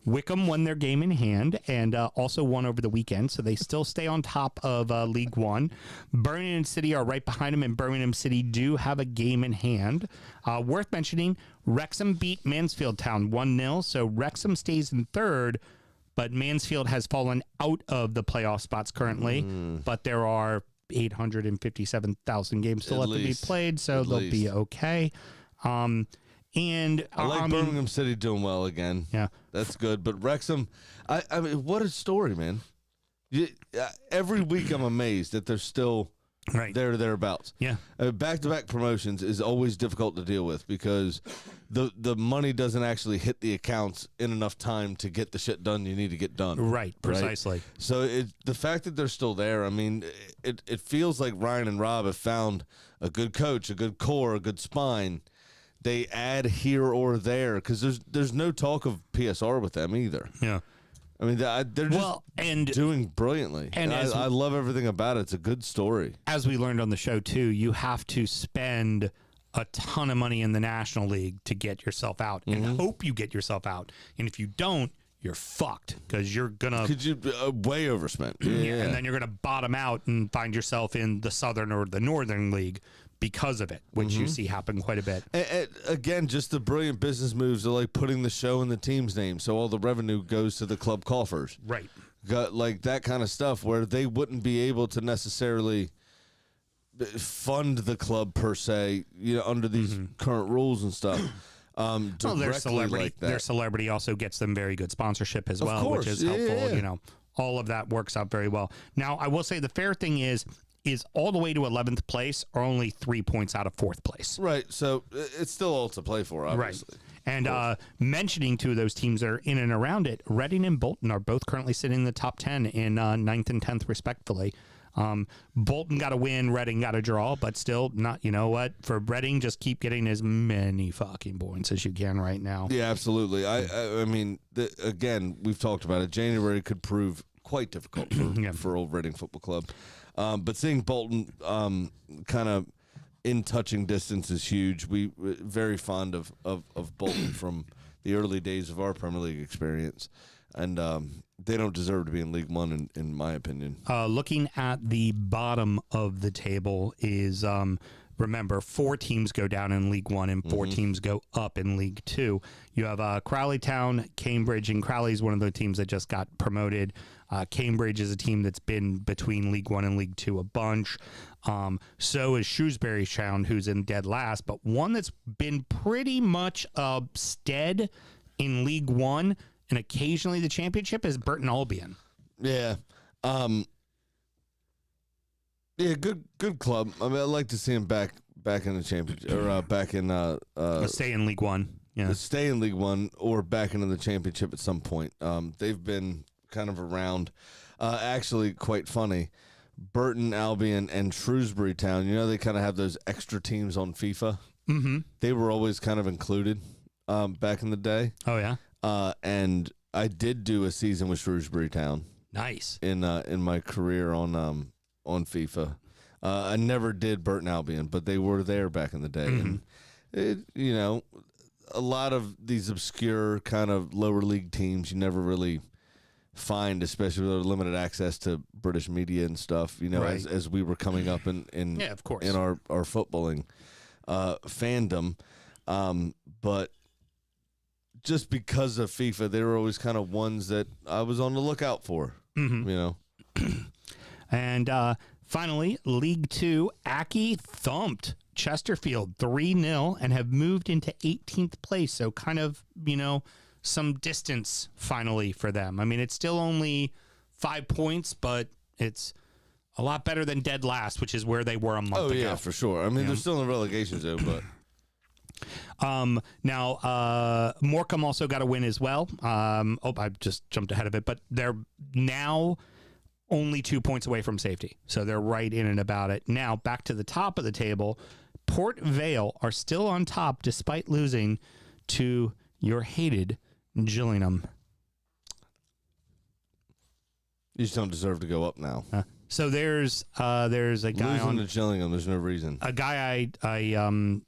Wickham won their game in hand and also won over the weekend, so they still stay on top of League One. Birmingham City are right behind them, and Birmingham City do have a game in hand. Worth mentioning, Wrexham beat Mansfield Town 1-0, so Wrexham stays in third, but Mansfield has fallen out of the playoff spots currently, but there are 857,000 games still At left to be least. played, so At they'll least. be okay. And I like Birmingham City doing well again. Yeah. That's good. But Wrexham, I mean, what a story, man. Every week I'm amazed that they're still right there or thereabouts. Yeah. Back-to-back promotions is always difficult to deal with because the money doesn't actually hit the accounts in enough time to get the shit done you need to get done. Right, precisely. So the fact that they're still there, I mean, it feels like Ryan and Rob have found a good coach, a good core, a good spine. They add here or there because there's no talk of PSR with them either. Yeah. I mean, they're just doing brilliantly. And I love everything about it. It's a good story. As we learned on the show, too, you have to spend a ton of money in the National League to get yourself out and hope you get yourself out. And if you don't, you're fucked because you're going to... Could you way overspent. Yeah. And then you're going to bottom out and find yourself in the Southern or the Northern League because of it, which you see happen quite a bit. And again, just the brilliant business moves of like putting the show in the team's name so all the revenue goes to the club coffers. Right. Got like that kind of stuff where they wouldn't be able to necessarily fund the club per se, under these current rules and stuff. Their celebrity, like that. Their celebrity also gets them very good sponsorship as well, course, which is helpful. All of that works out very well. Now, I will say the fair thing is all the way to 11th place are only 3 points out of 4th place. Right. So it's still all to play for, obviously. Right. And mentioning two of those teams that are in and around it, Reading and Bolton are both currently sitting in the top 10 in 9th and 10th, respectively. Bolton got a win, Reading got a draw, but still not, you know what? For Reading, just keep getting as many fucking points as you can right now. Yeah, absolutely. I mean, again, we've talked about it. January could prove quite difficult for Old Reading Football Club. But seeing Bolton kind of in touching distance is huge. We very fond of Bolton from the early days of our Premier League experience. And they don't deserve to be in League One, in my opinion. Looking at the bottom of the table is, remember, 4 teams go down in League One and 4 teams go up in League Two. You have Crowley Town, Cambridge, and Crowley's one of the teams that just got promoted. Cambridge is a team that's been between League One and League Two a bunch. So is Shrewsbury Town, who's in dead last. But one that's been pretty much stead in League One and occasionally the championship is Burton Albion. Yeah. Yeah, good club. I mean, I'd like to see him back in the championship, or back in stay in League One. Yeah, stay in League One or back into the championship at some point. They've been kind of around. Actually, quite funny. Burton Albion and Shrewsbury Town. You know, they kind of have those extra teams on FIFA. Mm-hmm. They were always kind of included back in the day. Oh yeah. And I did do a season with Shrewsbury Town. Nice. In my career on FIFA. I never did Burton Albion, but they were there back in the day. Mm-hmm. And you know, a lot of these obscure kind of lower league teams you never really find, especially with limited access to British media and stuff, you know, right. as we were coming up in yeah, of course. in our footballing fandom. But just because of FIFA, they were always kind of ones that I was on the lookout for, you know. And finally, League Two, Aki thumped Chesterfield 3-0 and have moved into 18th place. So kind of, you know, some distance finally for them. I mean, it's still only 5 points, but it's a lot better than dead last, which is where they were a month ago. Oh, yeah, for sure. I mean, they're still in the relegation zone, but... Now, Morecambe also got a win as well. I just jumped ahead of it, but they're now only 2 points away from safety. So they're right in and about it. Now, back to the top of the table, Port Vale are still on top despite losing to your hated Gillingham. You just don't deserve to go up now. So there's a guy Losing on to Gillingham, there's no reason. a guy I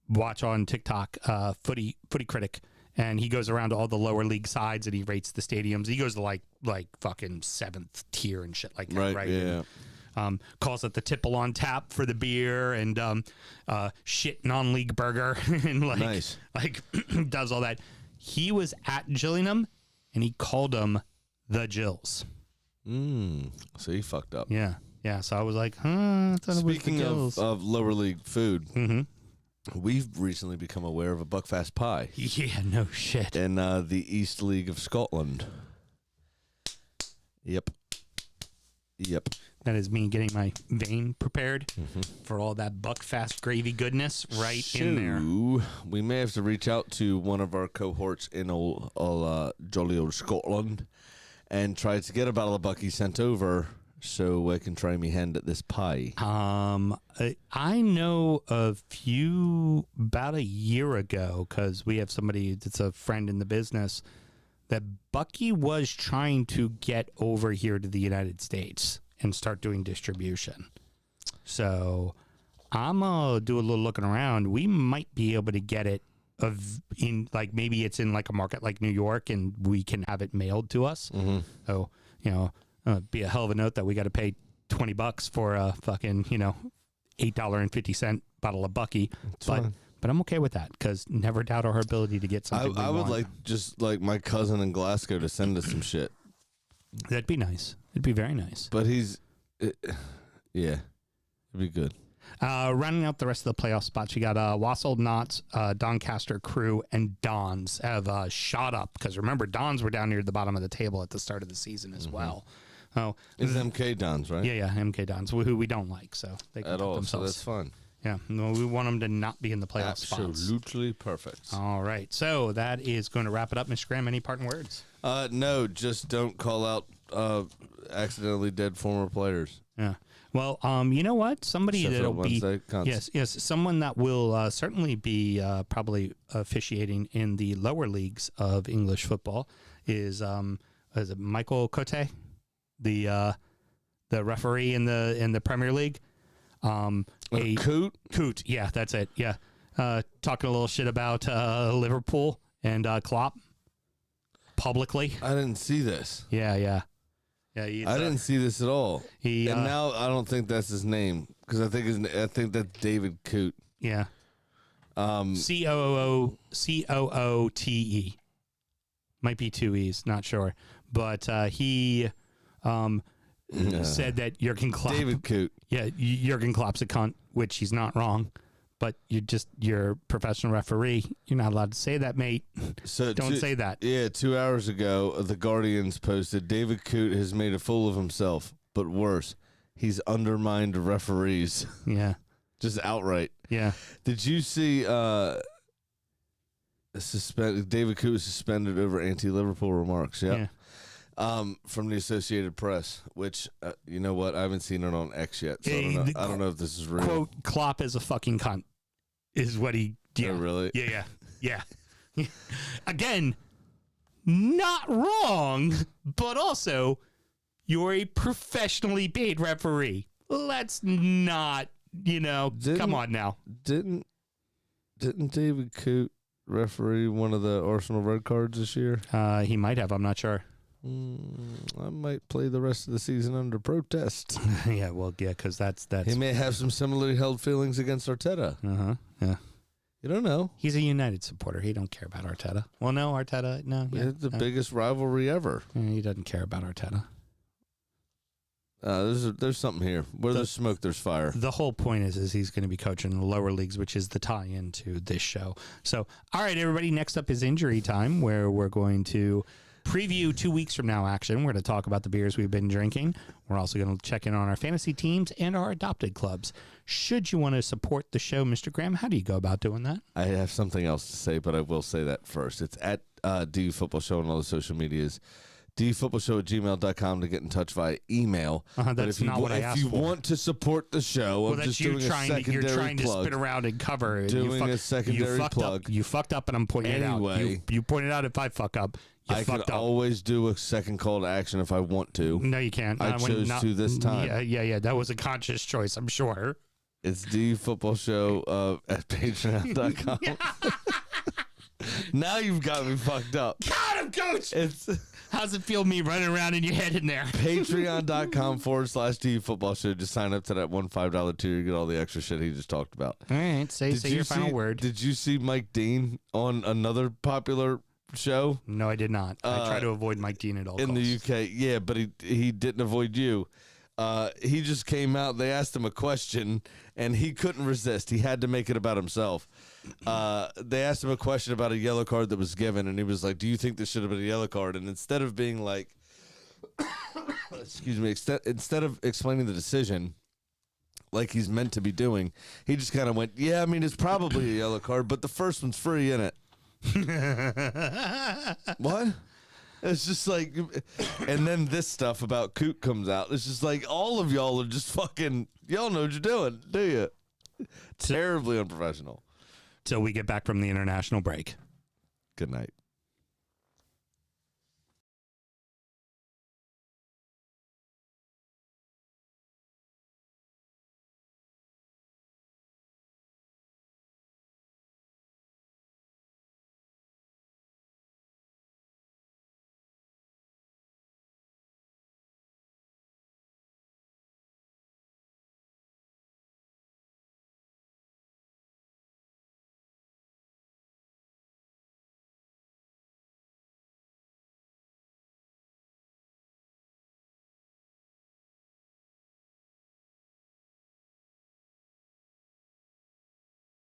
watch on TikTok, footy critic, and he goes around to all the lower league sides and he rates the stadiums. He goes to like fucking 7th tier and shit like that, right? Yeah. And, calls it the tipple on tap for the beer and shit non-league burger and Nice. does all that. He was at Gillingham and he called them the Gills. So he fucked up. Yeah. So I was like, I thought it was the Speaking Gills. of lower league food, Mhm. we've recently become aware of a Buckfast pie Yeah, no shit. in the East League of Scotland. Yep. That is me getting my vein prepared for all that Buckfast gravy goodness in there. We may have to reach out to one of our cohorts in jolly old Scotland and try to get a bottle of Bucky sent over so I can try me hand at this pie. I know a few about a year ago because we have somebody that's a friend in the business that Bucky was trying to get over here to the United States and start doing distribution. So I'm gonna do a little looking around. We might be able to get it maybe it's in like a market like New York and we can have it mailed to us. So, you know, be a hell of a note that we got to pay $20 for a fucking, you know, $8.50 bottle of Bucky. But I'm okay with that because never doubt our ability to get something. I would like my cousin in Glasgow to send us some shit. That'd be nice. It'd be very nice. But yeah, it'd be good. Rounding out the rest of the playoff spots, you got Wassail, Notts, Doncaster, Crew, and Dons have shot up because remember Dons were down near the bottom of the table at the start of the season as well. Oh, it's MK Dons, right? Yeah, MK Dons, who we don't like, so they can at all. themselves. So that's fun. Yeah, no, we want them to not be in the playoff spots. Absolutely perfect. All right, so that is going to wrap it up. Mr. Graham, any parting words? No, just don't call out accidentally dead former players. Yeah. Well, you know what? Somebody Sheffield that'll be Wednesday, yes, someone that will certainly be probably officiating in the lower leagues of English football is it Michael Cote, the referee in the Premier League. Coot? Yeah, that's it. Yeah, talking a little shit about Liverpool and Klopp publicly. I didn't see this. Yeah. I didn't see this at all. And now I don't think that's his name because I think that's David Coot. Yeah. Coote. Might be two E's, not sure. But he said that Jurgen Klopp. David Coot. Yeah, Jurgen Klopp's a cunt, which he's not wrong. But you're a professional referee. You're not allowed to say that, mate. So Don't say that. Yeah, 2 hours ago, the Guardians posted David Coot has made a fool of himself, but worse, he's undermined referees. Yeah. Just outright. Yeah. Did you see David Coot was suspended over anti-Liverpool remarks? Yeah. From the Associated Press, which you know what? I haven't seen it on X yet, so I don't know if this is real. Quote, Klopp is a fucking cunt, is what he did. Oh, really? Yeah. Again, not wrong, but also, you're a professionally paid referee. Let's not, come on now. Didn't David Coot referee one of the Arsenal red cards this year? He might have. I'm not sure. I might play the rest of the season under protest. Yeah, well, yeah, because that's. He may have some similarly held feelings against Arteta. Yeah. You don't know. He's a United supporter. He don't care about Arteta. Well, no, Arteta, no. Yeah, It's the biggest rivalry ever. He doesn't care about Arteta. There's something here. Where there's smoke, there's fire. The whole point is he's going to be coaching the lower leagues, which is the tie-in to this show. So, all right, everybody, next up is injury time, where we're going to preview 2 weeks from now action. We're going to talk about the beers we've been drinking. We're also going to check in on our fantasy teams and our adopted clubs. Should you want to support the show, Mr. Graham, how do you go about doing that? I have something else to say, but I will say that first. It's at DU Football Show on all the social medias. DUFootballShow@gmail.com to get in touch via email. That's not what I asked for. If you want to support the show, Well, I'm that's just you doing a secondary you're trying plug. to spin around and cover. Doing a secondary plug. You fucked up, and I'm pointing it out. Anyway. You pointed out if I fuck up. You I fucked can up. always do a second call to action if I want to. No, you can't. I chose to this time. Yeah. That was a conscious choice, I'm sure. It's the football show at patreon.com. Now you've got me fucked up. Got him, coach. How's it feel me running around in your head in there? Patreon.com/DU Football Show. Just sign up to that $5 tier. You get all the extra shit he just talked about. All right. Say your final word. Did you see Mike Dean on another popular show? No, I did not. I try to avoid Mike Dean at all in costs. the UK. Yeah, but he didn't avoid you. He just came out. They asked him a question, and he couldn't resist. He had to make it about himself. They asked him a question about a yellow card that was given, and he was like, "Do you think this should have been a yellow card?" And instead of being like, excuse me, instead of explaining the decision like he's meant to be doing, he just kind of went, "Yeah, I mean, it's probably a yellow card, but the first one's free, innit?" What? It's just like, and then this stuff about Coot comes out. It's just like, all of y'all are just fucking, y'all know what you're doing, do you? Terribly unprofessional. Till we get back from the international break. Good night.